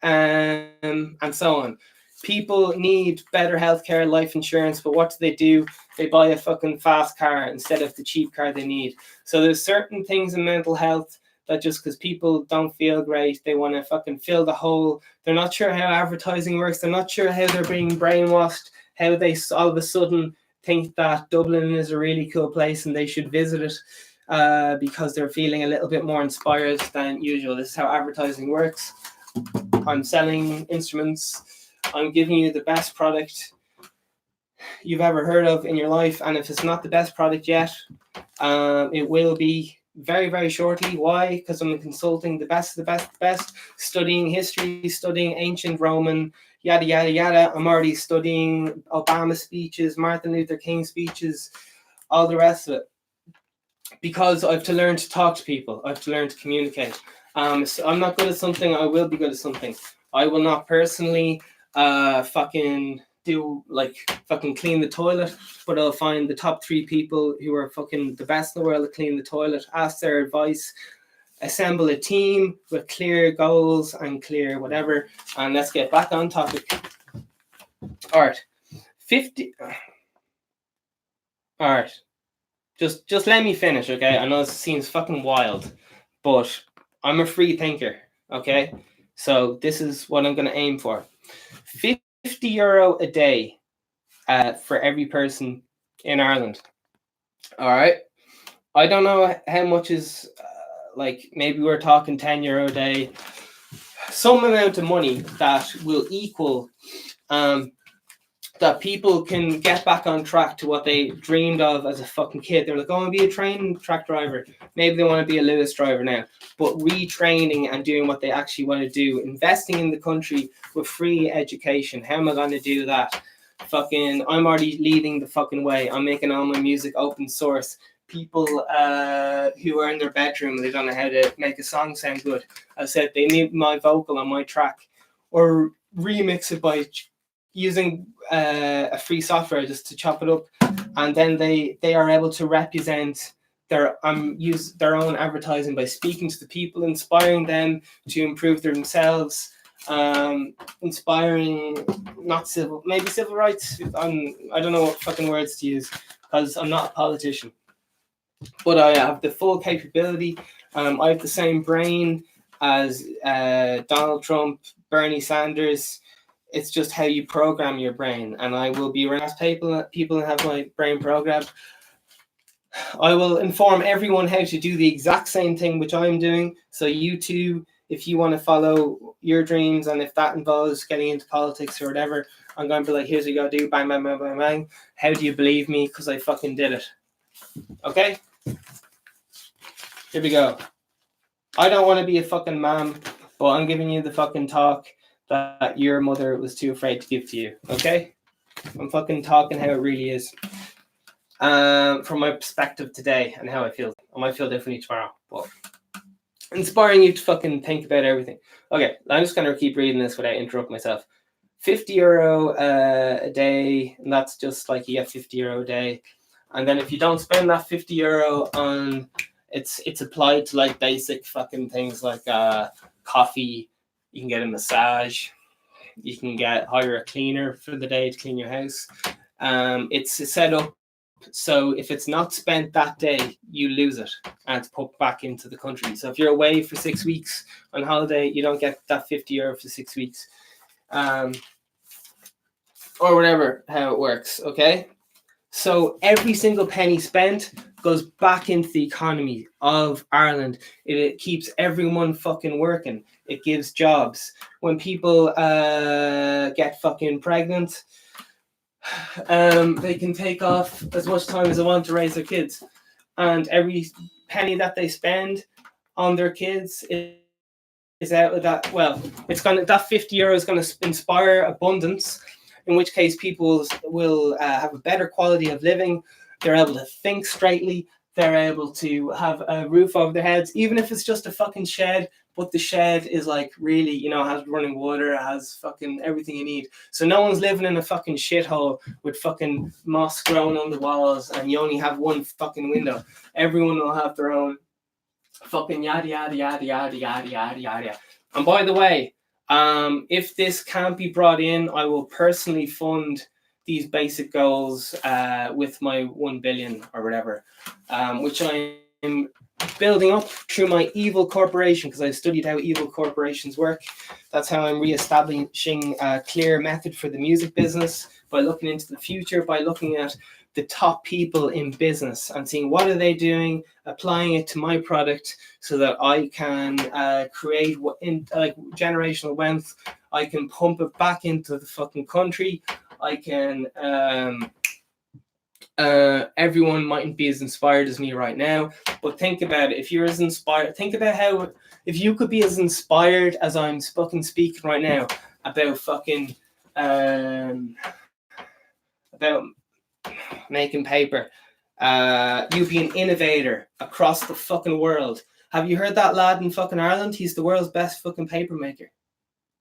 and so on. People need better healthcare, life insurance, but what do? They buy a fucking fast car instead of the cheap car they need. So there's certain things in mental health that just because people don't feel great, they want to fucking fill the hole. They're not sure how advertising works. They're not sure how they're being brainwashed, how they all of a sudden think that Dublin is a really cool place and they should visit it because they're feeling a little bit more inspired than usual. This is how advertising works. I'm selling instruments. I'm giving you the best product you've ever heard of in your life. And if it's not the best product yet, it will be very, very shortly. Why? Because I'm consulting the best, studying history, studying ancient Roman, yada, yada, yada. I'm already studying Obama speeches, Martin Luther King speeches, all the rest of it. Because I have to learn to talk to people. I have to learn to communicate. So I'm not good at something, I will be good at something. I will not personally fucking clean the toilet, but I'll find the top 3 people who are fucking the best in the world to clean the toilet, ask their advice, assemble a team with clear goals and clear whatever, and let's get back on topic. All right, 50. All right, just let me finish, okay? I know this seems fucking wild, but I'm a free thinker, okay? So this is what I'm going to aim for. €50 a day for every person in Ireland. All right. I don't know how much is maybe we're talking €10 a day, some amount of money that will equal that people can get back on track to what they dreamed of as a fucking kid. They're like, I want to be a train track driver. Maybe they want to be a Lewis driver now, but retraining and doing what they actually want to do, investing in the country with free education. How am I going to do that? Fucking, I'm already leading the fucking way. I'm making all my music open source. People who are in their bedroom, they don't know how to make a song sound good. I said they need my vocal on my track. or remix it by using a free software just to chop it up, and then they are able to represent their use their own advertising by speaking to the people, inspiring them to improve themselves, inspiring maybe civil rights. I don't know what fucking words to use because I'm not a politician, but I have the full capability. I have the same brain as Donald Trump, Bernie Sanders. It's just how you program your brain, and I will be around people and have my brain programmed. I will inform everyone how to do the exact same thing which I'm doing. So you too, if you want to follow your dreams, and if that involves getting into politics or whatever, I'm going to be like, here's what you got to do, bang, bang, bang, bang, bang. How do you believe me? Because I fucking did it. Okay? Here we go. I don't want to be a fucking mom, but I'm giving you the fucking talk that your mother was too afraid to give to you. Okay? I'm fucking talking how it really is. From my perspective today and how I feel. I might feel differently tomorrow, but inspiring you to fucking think about everything. Okay, I'm just going to keep reading this without interrupting myself. €50 a day, and that's just like you get €50 a day. And then if you don't spend that €50 on, it's applied to like basic fucking things like coffee. You can get a massage. You can hire a cleaner for the day to clean your house. It's set up so if it's not spent that day, you lose it and it's put back into the country. So if you're away for 6 weeks on holiday, you don't get that €50 for 6 weeks. Or whatever, how it works, okay? So every single penny spent goes back into the economy of Ireland. It keeps everyone fucking working. It gives jobs. When people get fucking pregnant, they can take off as much time as they want to raise their kids. And every penny that they spend on their kids is out of that. Well, that €50 is going to inspire abundance, in which case people will have a better quality of living. They're able to think straightly. They're able to have a roof over their heads, even if it's just a fucking shed. But the shed is like really, has running water, has fucking everything you need. So no one's living in a fucking shithole with fucking moss growing on the walls and you only have one fucking window. Everyone will have their own fucking yada, yada, yada, yada, yada, yada, yada. And by the way, if this can't be brought in, I will personally fund these basic goals with my 1 billion or whatever, which I'm building up through my evil corporation, because I studied how evil corporations work. That's how I'm reestablishing a clear method for the music business, by looking into the future, by looking at the top people in business and seeing what are they doing, applying it to my product so that I can create generational wealth. I can pump it back into the fucking country. I can everyone mightn't be as inspired as me right now, but think about it. If you're as inspired, think about how, if you could be as inspired as I'm fucking speaking right now about fucking about making paper, you be an innovator across the fucking world. Have you heard that lad in fucking Ireland? He's the world's best fucking paper maker.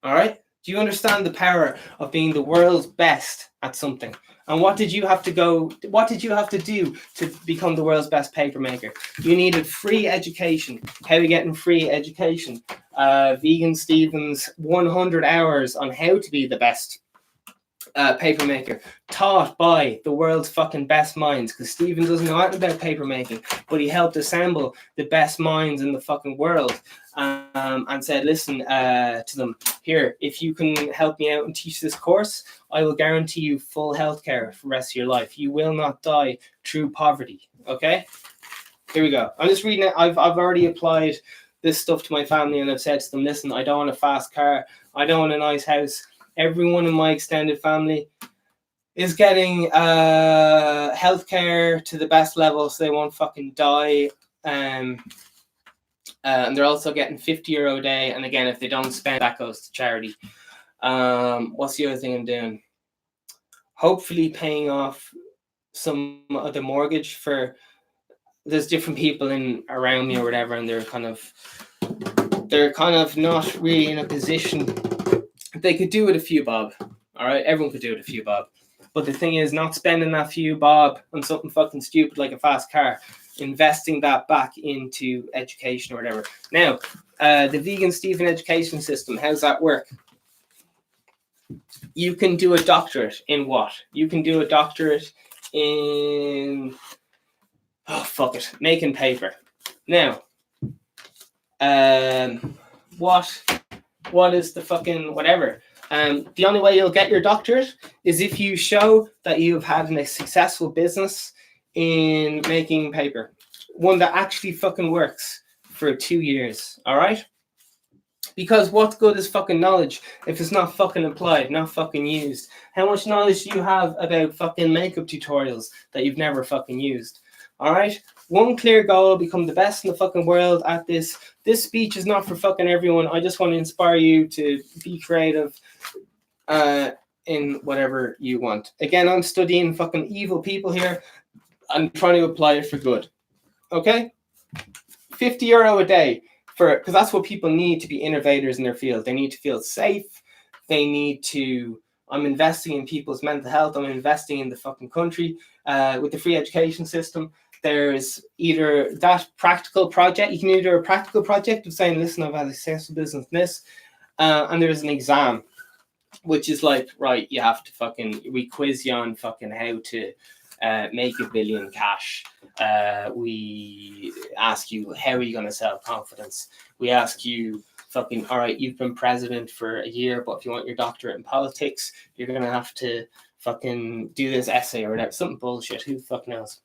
All right? Do you understand the power of being the world's best at something? And what did you have to do to become the world's best paper maker? You needed free education. How are you getting free education? VeganSteven's 100 hours on how to be the best paper maker, taught by the world's fucking best minds, because Steven doesn't know anything about paper making, but he helped assemble the best minds in the fucking world, and said, listen to them, here, if you can help me out and teach this course, I will guarantee you full healthcare for the rest of your life. You will not die through poverty. Okay, here we go. I'm just reading it. I've already applied this stuff to my family, and I've said to them, listen, I don't want a fast car, I don't want a nice house. Everyone in my extended family is getting healthcare to the best level so they won't fucking die. And they're also getting €50 a day. And again, if they don't spend, that goes to charity. What's the other thing I'm doing? Hopefully paying off some of the mortgage for, there's different people around me or whatever, and they're kind of not really in a position they could do with a few bob. All right, everyone could do with a few bob. But the thing is, not spending that few bob on something fucking stupid like a fast car, investing that back into education or whatever. Now, the VeganSteven education system, how's that work? You can do a doctorate in what? You can do a doctorate in, making paper. Now, what is the fucking whatever? The only way you'll get your doctorate is if you show that you've had a successful business in making paper, one that actually fucking works for 2 years. All right. Because what good is fucking knowledge if it's not fucking applied, not fucking used? How much knowledge do you have about fucking makeup tutorials that you've never fucking used? All right? One clear goal, become the best in the fucking world at this. This speech is not for fucking everyone. I just want to inspire you to be creative in whatever you want. Again, I'm studying fucking evil people here. I'm trying to apply it for good. Okay? €50 a day. Because that's what people need to be innovators in their field. They need to feel safe. They need to, I'm investing in people's mental health. I'm investing in the fucking country with the free education system. There's either that practical project. You can either do a practical project of saying, listen, I've had a successful business in this. And there's an exam, which is like, right, you have to fucking, we quiz you on fucking how to make $1 billion cash. We ask you, how are you going to sell confidence? We ask you, fucking, all right, you've been president for a year, but if you want your doctorate in politics, you're going to have to fucking do this essay or whatever. Something bullshit. Who fucking knows?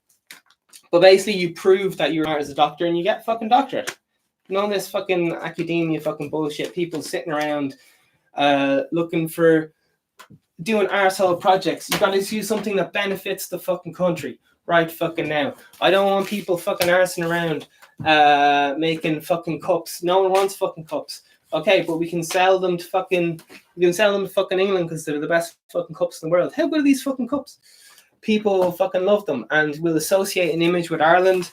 But basically, you prove that you're not as a doctor and you get fucking doctorate. None of this fucking academia fucking bullshit. People sitting around looking for doing arsehole projects. You gotta do something that benefits the fucking country right fucking now. I don't want people fucking arsing around making fucking cups. No one wants fucking cups. Okay, but we can sell them to fucking England because they're the best fucking cups in the world. How good are these fucking cups? People fucking love them and will associate an image with Ireland.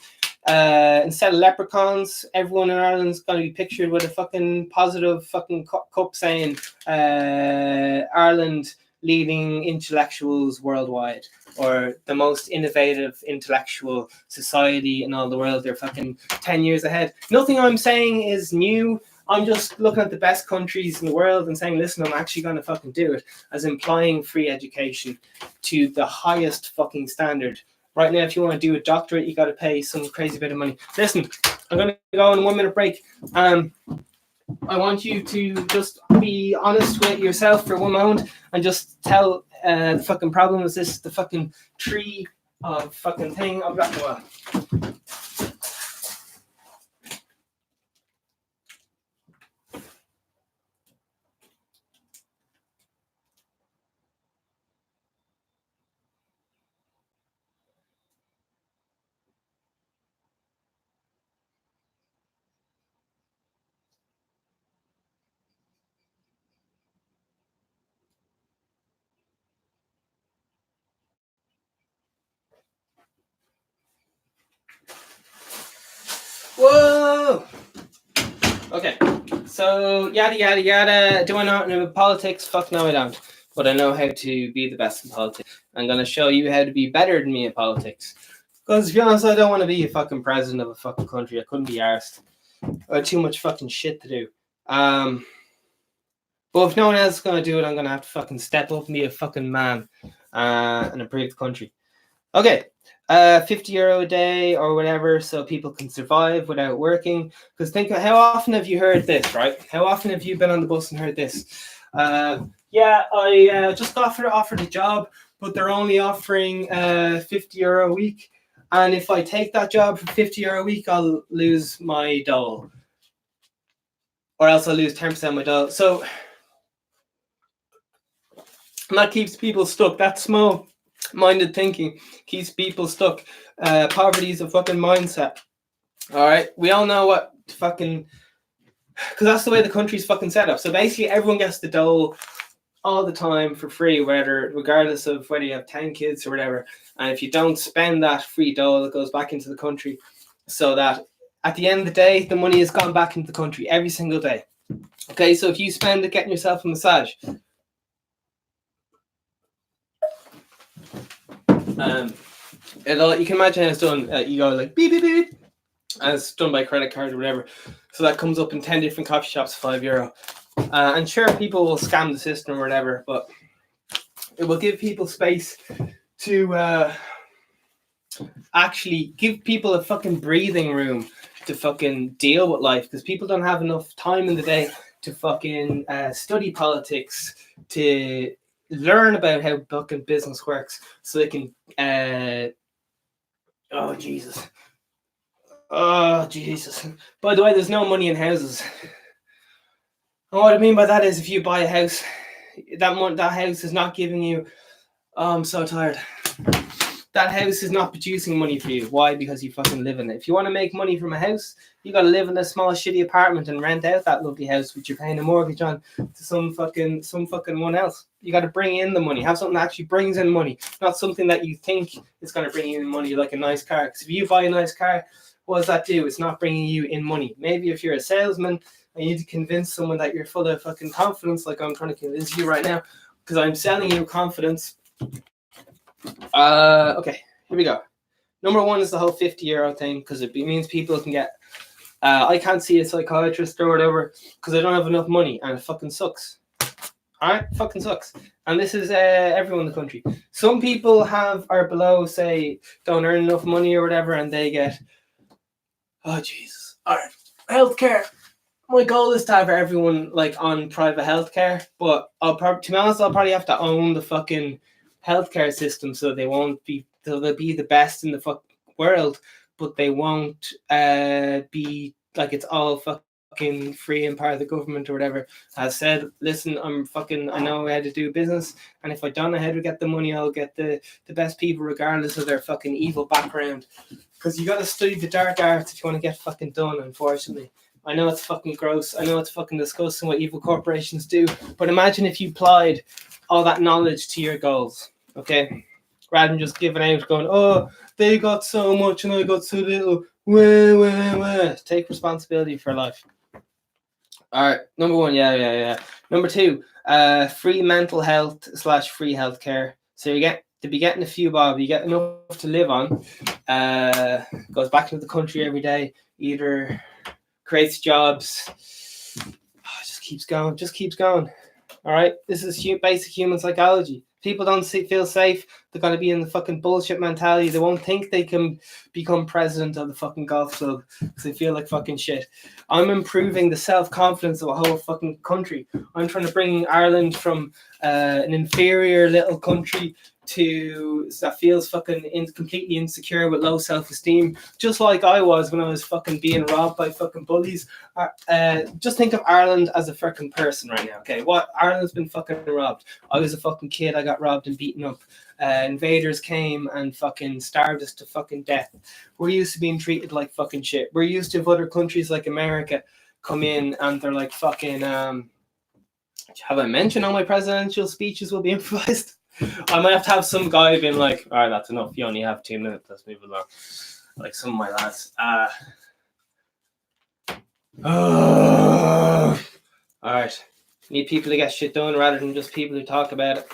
Instead of leprechauns, everyone in Ireland's going to be pictured with a fucking positive fucking cup saying Ireland leading intellectuals worldwide, or the most innovative intellectual society in all the world. They're fucking 10 years ahead. Nothing I'm saying is new. I'm just looking at the best countries in the world and saying, listen, I'm actually going to fucking do it, as implying free education to the highest fucking standard. Right now, if you want to do a doctorate, you got to pay some crazy bit of money. Listen, I'm going to go on a 1 minute break. I want you to just be honest with yourself for one moment and just tell the fucking problem is this, the fucking tree of fucking thing. I've got one. Whoa! Okay, so yada yada yada. Do I know about politics? Fuck no, I don't. But I know how to be the best in politics. I'm going to show you how to be better than me in politics. Because to be honest, I don't want to be a fucking president of a fucking country. I couldn't be arsed. I had too much fucking shit to do. But if no one else is going to do it, I'm going to have to fucking step up and be a fucking man and improve the country. Okay. €50 a day or whatever, so people can survive without working. Because think of how often have you heard this, right? How often have you been on the bus and heard this? Yeah, I just got offered a job, but they're only offering €50 a week. And if I take that job for €50 a week, I'll lose my dole. Or else I'll lose 10% of my dole. So and that keeps people stuck. That small minded thinking keeps people stuck. Poverty is a fucking mindset. All right, we all know what fucking, because that's the way the country's fucking set up. So basically, everyone gets the dole all the time for free, regardless of whether you have 10 kids or whatever. And if you don't spend that free dole, it goes back into the country. So that at the end of the day, the money has gone back into the country every single day. Okay, so if you spend it getting yourself a massage, you can imagine how it's done. You go like beep beep beep, and it's done by credit card or whatever. So that comes up in 10 different coffee shops, €5. And sure, people will scam the system or whatever, but it will give people space to actually give people a fucking breathing room to fucking deal with life, because people don't have enough time in the day to fucking study politics, to learn about how fucking business works, so they can oh Jesus by the way, there's no money in houses. And what I mean by that is, if you buy a house, that house is not giving you, oh, I'm so tired, that house is not producing money for you. Why? Because you fucking live in it. If you want to make money from a house, you got to live in a small shitty apartment and rent out that lovely house which you're paying a mortgage on to some fucking one else. You got to bring in the money. Have something that actually brings in money, not something that you think is going to bring you in money, like a nice car. Because if you buy a nice car, what does that do? It's not bringing you in money. Maybe if you're a salesman and you need to convince someone that you're full of fucking confidence, like I'm trying to convince you right now, because I'm selling you confidence. Okay, here we go. Number one is the whole €50 thing, because it means people can get. I can't see a psychiatrist or whatever because I don't have enough money, and it fucking sucks. Alright, fucking sucks. And this is everyone in the country. Some people are below, say, don't earn enough money or whatever, and they get. Oh Jesus! Alright, healthcare. My goal is to have everyone like on private healthcare, but to be honest, I'll probably have to own the fucking healthcare system, so they'll be the best in the world, but they won't be like it's all fucking free and part of the government or whatever. Has said, listen, I know how to do business, and if I don't know how to get the money, I'll get the best people regardless of their fucking evil background. Because you got to study the dark arts if you want to get fucking done, unfortunately. I know it's fucking gross. I know it's fucking disgusting what evil corporations do. But imagine if you applied all that knowledge to your goals, okay? Rather than just giving out, going, oh, they got so much and I got so little. Take responsibility for life. All right, number one, yeah. Number two, free mental health / free healthcare. So you get to be getting a few bob, you get enough to live on. Goes back into the country every day, either creates jobs. Just keeps going. All right, this is basic human psychology. People don't feel safe. They're going to be in the fucking bullshit mentality. They won't think they can become president of the fucking golf club because they feel like fucking shit. I'm improving the self-confidence of a whole fucking country. I'm trying to bring Ireland from an inferior little country to that feels fucking completely insecure with low self-esteem, just like I was when I was fucking being robbed by fucking bullies. Just think of Ireland as a fucking person right now, okay? What Ireland's been fucking robbed. I was a fucking kid, I got robbed and beaten up. Invaders came and fucking starved us to fucking death. We're used to being treated like fucking shit. We're used to other countries like America come in and they're like fucking have I mentioned all my presidential speeches will be improvised? I might have to have some guy being like, all right, that's enough. You only have 2 minutes. Let's move along. Like some of my lads. All right. Need people to get shit done rather than just people who talk about it.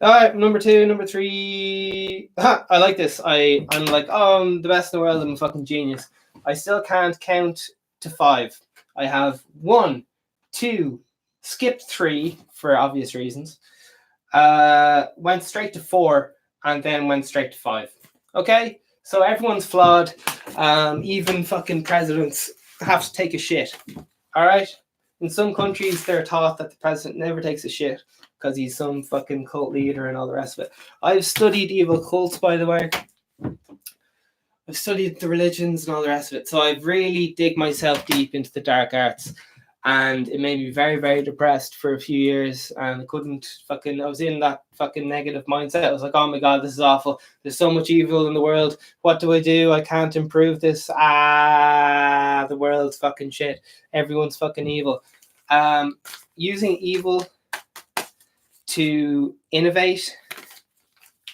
All right, number 2, number 3. I like this. I'm like, oh, I'm the best in the world. I'm a fucking genius. I still can't count to 5. I have 1, 2, skipped 3 for obvious reasons. Went straight to 4 and then went straight to 5. Okay, so everyone's flawed. Even fucking presidents have to take a shit. All right. In some countries, they're taught that the president never takes a shit because he's some fucking cult leader and all the rest of it. I've studied evil cults, by the way. I've studied the religions and all the rest of it. So I've really dig myself deep into the dark arts. And it made me very, very depressed for a few years. And I was in that fucking negative mindset. I was like, oh my God, this is awful. There's so much evil in the world. What do? I can't improve this. The world's fucking shit. Everyone's fucking evil. Using evil to innovate,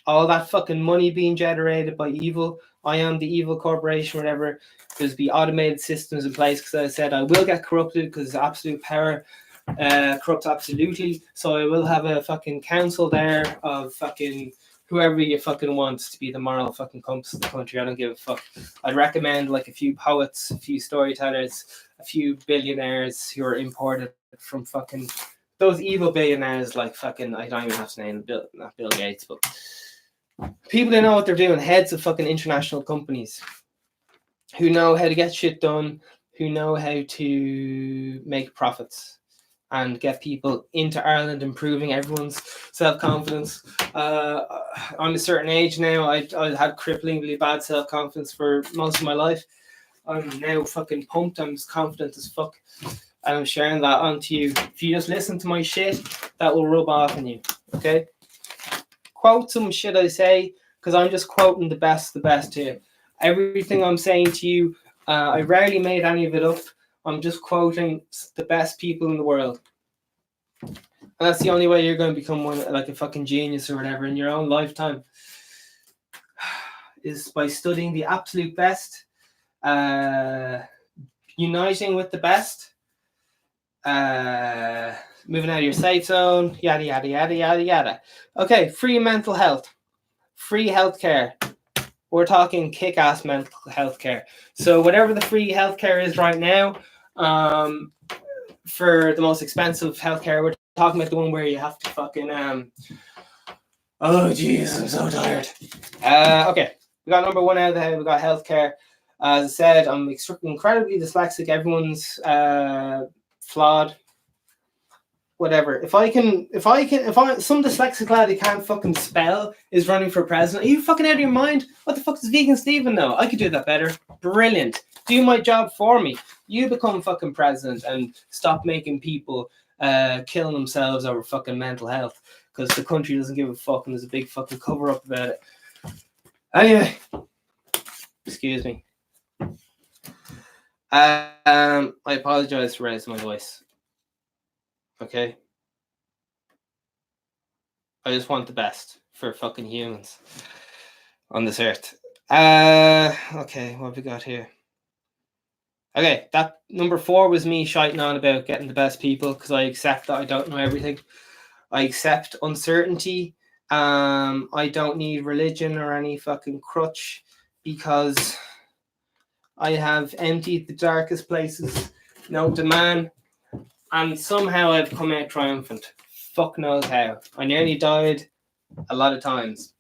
all that fucking money being generated by evil, I am the evil corporation, whatever. There's be automated systems in place because I said I will get corrupted because absolute power corrupts absolutely. So I will have a fucking council there of fucking whoever you fucking wants to be the moral fucking compass of the country. I don't give a fuck. I'd recommend like a few poets, a few storytellers, a few billionaires who are imported from fucking those evil billionaires like fucking, I don't even have to name Bill, not Bill Gates, but people who know what they're doing, heads of fucking international companies who know how to get shit done, who know how to make profits and get people into Ireland, improving everyone's self-confidence. I'm a certain age now. I had cripplingly bad self-confidence for most of my life. I'm now fucking pumped. I'm as confident as fuck. And I'm sharing that onto you. If you just listen to my shit, that will rub off on you. Okay? Quote some shit I say, because I'm just quoting the best here. Everything I'm saying to you, I rarely made any of it up. I'm just quoting the best people in the world. And that's the only way you're going to become one, like a fucking genius or whatever in your own lifetime, is by studying the absolute best, uniting with the best, moving out of your safe zone, yada, yada, yada, yada, yada. Okay, free mental health, free healthcare. We're talking kick-ass mental health care. So whatever the free healthcare is right now, for the most expensive healthcare, we're talking about the one where you have to fucking oh jeez, I'm so tired. Okay, we got number one out of the head. We got healthcare. As I said, I'm incredibly dyslexic. Everyone's flawed. Whatever. If some dyslexic lad who can't fucking spell is running for president, are you fucking out of your mind? What the fuck does VeganSteven know? I could do that better. Brilliant. Do my job for me. You become fucking president and stop making people killing themselves over fucking mental health because the country doesn't give a fuck and there's a big fucking cover up about it. Anyway, excuse me. I apologize for raising my voice. Okay. I just want the best for fucking humans on this earth. Okay, what have we got here? Okay, that number 4 was me shiting on about getting the best people because I accept that I don't know everything. I accept uncertainty. I don't need religion or any fucking crutch because I have emptied the darkest places known to man. And somehow I've come out triumphant. Fuck knows how. I nearly died a lot of times.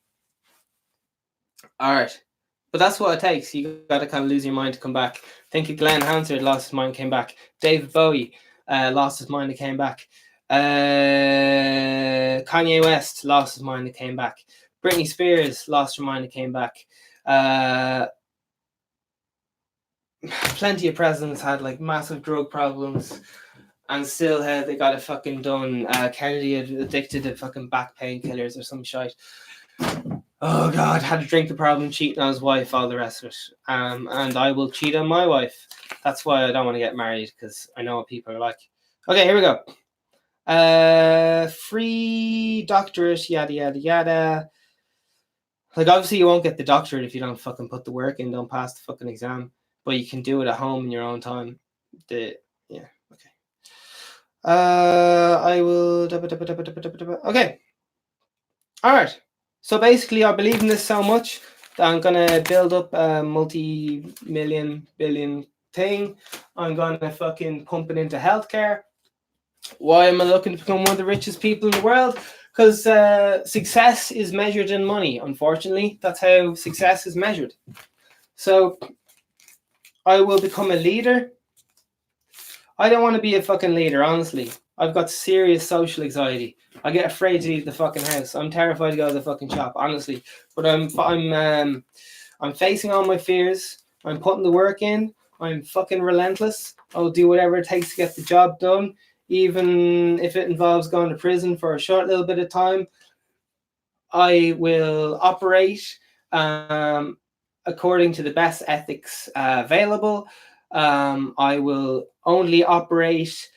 Alright. But that's what it takes. You got to kind of lose your mind to come back. Think of Glenn Hansard lost his mind, came back. David Bowie lost his mind and came back. Kanye West lost his mind and came back. Britney Spears lost her mind and came back. Plenty of presidents had like massive drug problems and still they got it fucking done. Kennedy addicted to fucking back painkillers or some shite. Oh God, had a drinking problem, cheating on his wife, all the rest of it. And I will cheat on my wife. That's why I don't want to get married, because I know what people are like. Okay, here we go. Free doctorate, yada, yada, yada. Like, obviously you won't get the doctorate if you don't fucking put the work in, don't pass the fucking exam. But you can do it at home in your own time. Yeah, okay. I will... Okay. Alright. So basically, I believe in this so much that I'm going to build up a multi-million, billion thing. I'm going to fucking pump it into healthcare. Why am I looking to become one of the richest people in the world? Because success is measured in money, unfortunately. That's how success is measured. So I will become a leader. I don't want to be a fucking leader, honestly. I've got serious social anxiety. I get afraid to leave the fucking house. I'm terrified to go to the fucking shop, honestly. But I'm facing all my fears. I'm putting the work in. I'm fucking relentless. I'll do whatever it takes to get the job done, even if it involves going to prison for a short little bit of time. I will operate according to the best ethics available. I will only operate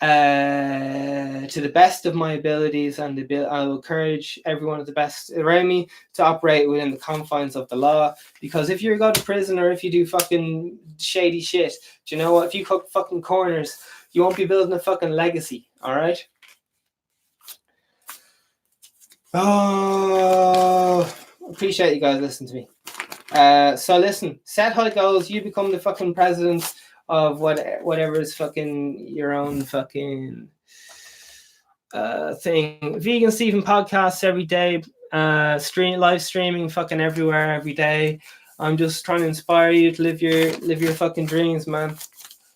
to the best of my abilities, and I'll encourage everyone of the best around me to operate within the confines of the law. Because if you go to prison or if you do fucking shady shit, do you know what? If you cut fucking corners, you won't be building a fucking legacy. All right. Oh, appreciate you guys listening to me. So listen, set high goals. You become the fucking president of whatever is fucking your own fucking thing. VeganSteven podcasts every day. Live streaming fucking everywhere every day. I'm just trying to inspire you to live your fucking dreams, man.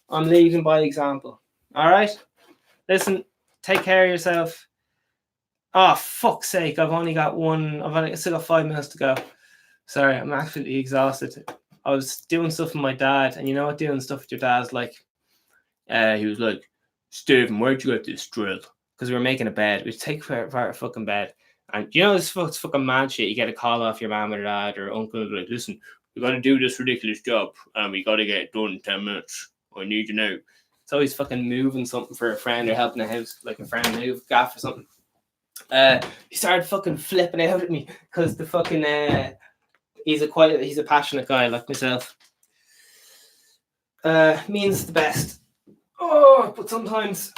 I'm leading by example. All right. Listen, take care of yourself. Oh, fuck's sake! I've still got 5 minutes to go. Sorry, I'm absolutely exhausted. I was doing stuff with my dad, and you know what doing stuff with your dad's like? He was like, Steven, where'd you get this drill? Because we were making a bed. We'd take apart a fucking bed. And you know this fucking mad shit? You get a call off your mom or dad or uncle, like, listen, we got to do this ridiculous job, and we got to get it done in 10 minutes. I need you now. It's always fucking moving something for a friend or helping a house, like a friend move, gaff or something. He started fucking flipping out at me because the fucking he's a passionate guy like myself. Means the best. Oh, but sometimes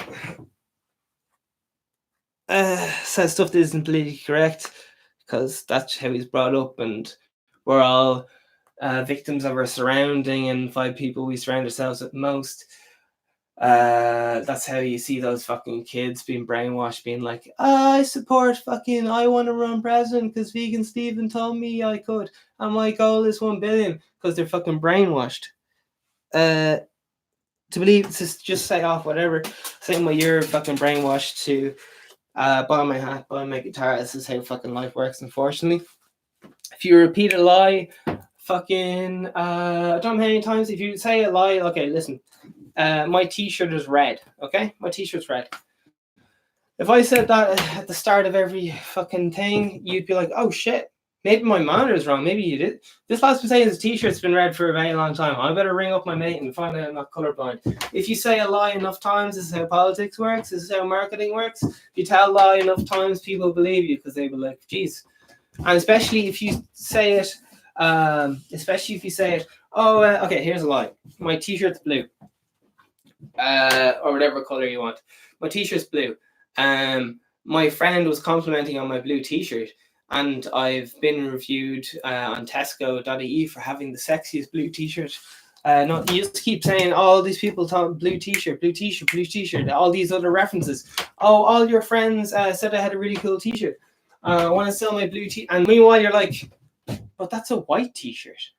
says stuff that isn't politically correct because that's how he's brought up, and we're all victims of our surrounding and 5 people we surround ourselves with most. That's how you see those fucking kids being brainwashed, being like, I support fucking, I want to run president because VeganSteven told me I could, and my goal is 1 billion, because they're fucking brainwashed. To believe, to just say off whatever, same way you're fucking brainwashed to buy my hat, buy my guitar. This is how fucking life works, unfortunately. If you repeat a lie, fucking, I don't know how many times, if you say a lie, okay, listen. My t-shirt is red, okay? My t-shirt's red. If I said that at the start of every fucking thing, you'd be like, oh shit, maybe my manner is wrong. Maybe you did. This lad's been saying his t-shirt's been red for a very long time. I better ring up my mate and find out I'm not colorblind. If you say a lie enough times, this is how politics works. This is how marketing works. If you tell a lie enough times, people believe you because they be like, geez. And especially if you say it, okay, here's a lie. My t-shirt's blue. Or whatever color you want. My t-shirt's blue. My friend was complimenting on my blue t-shirt, and I've been reviewed on Tesco.ie for having the sexiest blue t-shirt. You just keep saying all these people talk blue t-shirt, all these other references. Oh, all your friends said I had a really cool t-shirt. I want to sell my blue t-shirt, and meanwhile you're like, but that's a white t-shirt.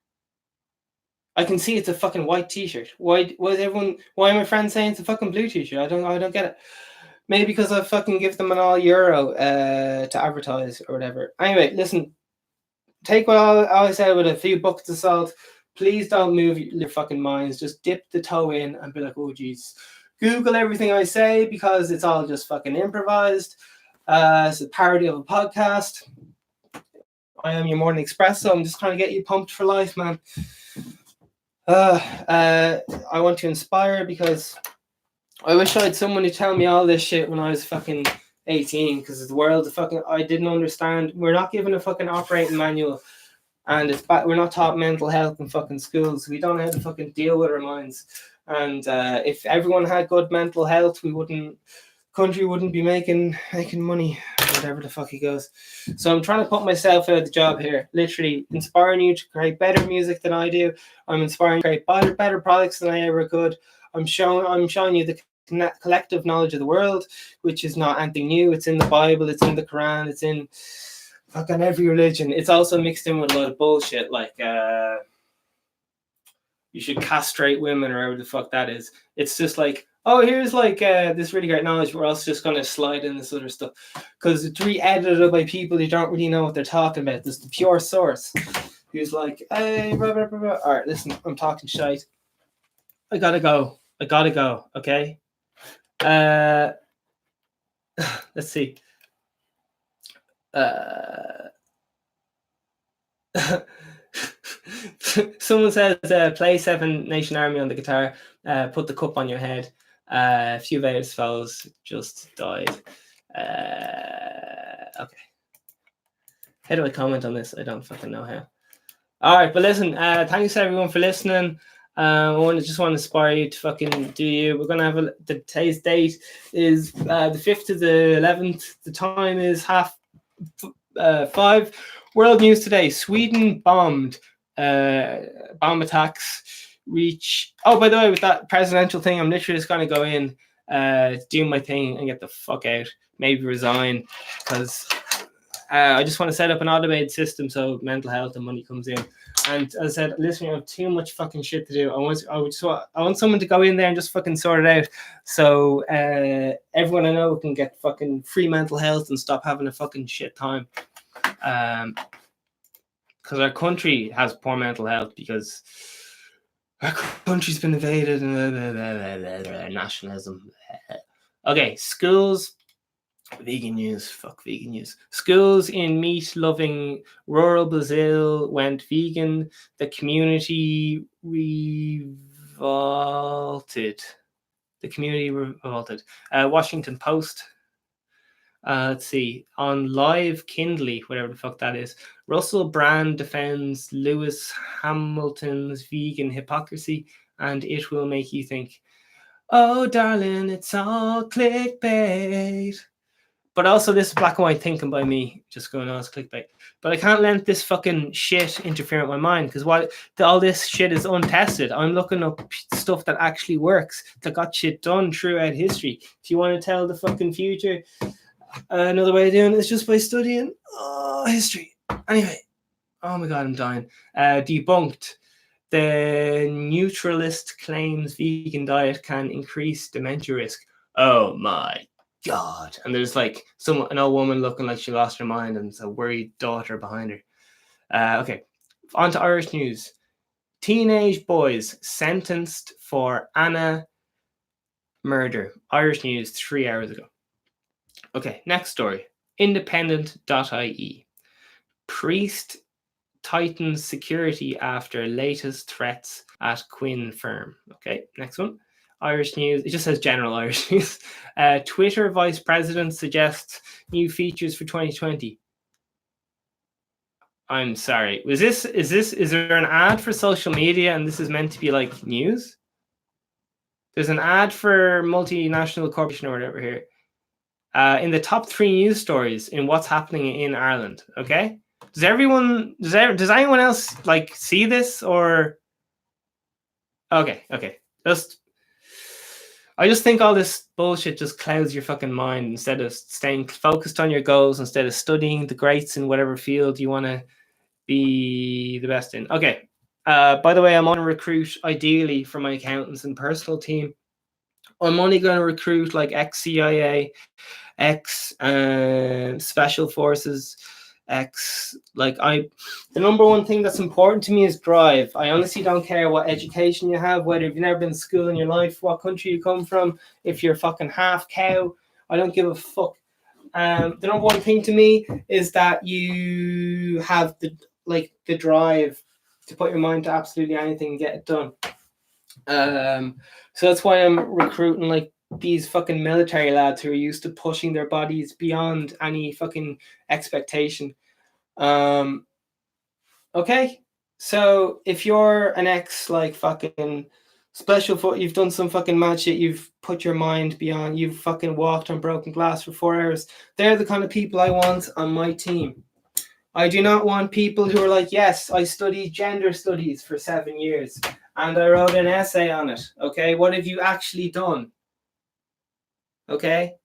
I can see it's a fucking white t-shirt. Why are my friends saying it's a fucking blue t-shirt? I don't get it. Maybe because I fucking give them an all euro to advertise or whatever. Anyway, listen. Take what I said with a few buckets of salt. Please don't move your fucking minds. Just dip the toe in and be like, oh geez. Google everything I say because it's all just fucking improvised. It's a parody of a podcast. I am your morning Expresso. I'm just trying to get you pumped for life, man. I want to inspire because I wish I had someone to tell me all this shit when I was fucking 18, because the world I didn't understand. We're not given a fucking operating manual, and we're not taught mental health in fucking schools. We don't know how to fucking deal with our minds. And if everyone had good mental health, country wouldn't be making money, whatever the fuck he goes. So I'm trying to put myself out of the job here, literally inspiring you to create better music than I do. I'm inspiring you to create better products than I ever could. I'm showing you the collective knowledge of the world, which is not anything new. It's in the Bible, it's in the Quran, it's in fucking every religion. It's also mixed in with a lot of bullshit, like you should castrate women or whatever the fuck that is. It's just like, oh, here's like this really great knowledge. We're also just going to slide in this other stuff because it's re-edited by people who don't really know what they're talking about. This is the pure source who's like, hey, blah, blah, blah, blah. All right, listen, I'm talking shite. I gotta go. Okay. Let's see. Someone says play Seven Nation Army on the guitar, put the cup on your head. A few of our foes just died. Okay. How do I comment on this? I don't fucking know how. All right, but listen, thanks everyone for listening. I just want to inspire you to fucking do you. We're gonna have today's date is the 5th to the 11th. The time is 5:30. World news today: Sweden bombed. Bomb attacks reach. Oh, by the way, with that presidential thing, I'm literally just gonna go in, do my thing, and get the fuck out. Maybe resign, because I just want to set up an automated system so mental health and money comes in. And as I said, listen, I have too much fucking shit to do. I want someone to go in there and just fucking sort it out, so everyone I know can get fucking free mental health and stop having a fucking shit time. Because our country has poor mental health because our country's been invaded and nationalism. Okay, schools. Vegan news. Fuck vegan news. Schools in meat-loving rural Brazil went vegan. The community revolted. Washington Post. Let's see. On Live Kindly, whatever the fuck that is, Russell Brand defends Lewis Hamilton's vegan hypocrisy, and it will make you think, oh, darling, it's all clickbait. But also, this is black and white thinking by me, just going, oh, it's clickbait. But I can't let this fucking shit interfere with my mind, because all this shit is untested. I'm looking up stuff that actually works, that got shit done throughout history. If you want to tell the fucking future, another way of doing it is just by studying history. Anyway, oh my god, I'm dying. Debunked. The neutralist claims vegan diet can increase dementia risk. Oh my god. And there's like an old woman looking like she lost her mind and a worried daughter behind her. Okay, on to Irish news. Teenage boys sentenced for Anna murder. Irish news 3 hours ago. Okay, next story. Independent.ie. Priest tightens security after latest threats at Quinn firm. Okay, next one. Irish news. It just says general Irish news. Twitter vice president suggests new features for 2020. I'm sorry. Is there an ad for social media and this is meant to be like news? There's an ad for multinational corporation or whatever here. In the top 3 news stories in what's happening in Ireland. Okay, does anyone else like see this or? Okay. I just think all this bullshit just clouds your fucking mind instead of staying focused on your goals, instead of studying the greats in whatever field you want to be the best in. Okay. By the way, I'm on a recruit ideally for my accountants and personal team. I'm only going to recruit like ex-CIA, ex-special forces, the number one thing that's important to me is drive. I honestly don't care what education you have, whether you've never been to school in your life, what country you come from, if you're fucking half cow, I don't give a fuck. The number one thing to me is that you have the drive to put your mind to absolutely anything and get it done. So that's why I'm recruiting like these fucking military lads who are used to pushing their bodies beyond any fucking expectation. Okay, so if you're an ex like fucking special foot, you've done some fucking mad shit, you've put your mind beyond, you've fucking walked on broken glass for 4 hours, they're the kind of people I want on my team. I do not want people who are like, yes, I studied gender studies for 7 years and I wrote an essay on it. Okay, what have you actually done? Okay,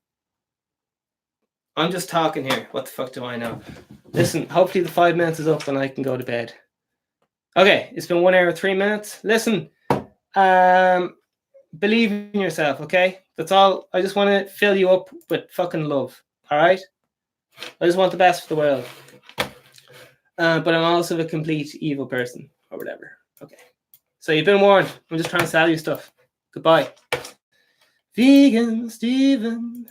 I'm just talking here. What the fuck do I know? Listen, hopefully the 5 minutes is up and I can go to bed. Okay, it's been 1 hour, 3 minutes. Listen, believe in yourself, okay? That's all. I just want to fill you up with fucking love, all right? I just want the best for the world. But I'm also a complete evil person or whatever. Okay, so you've been warned. I'm just trying to sell you stuff. Goodbye. VeganSteven.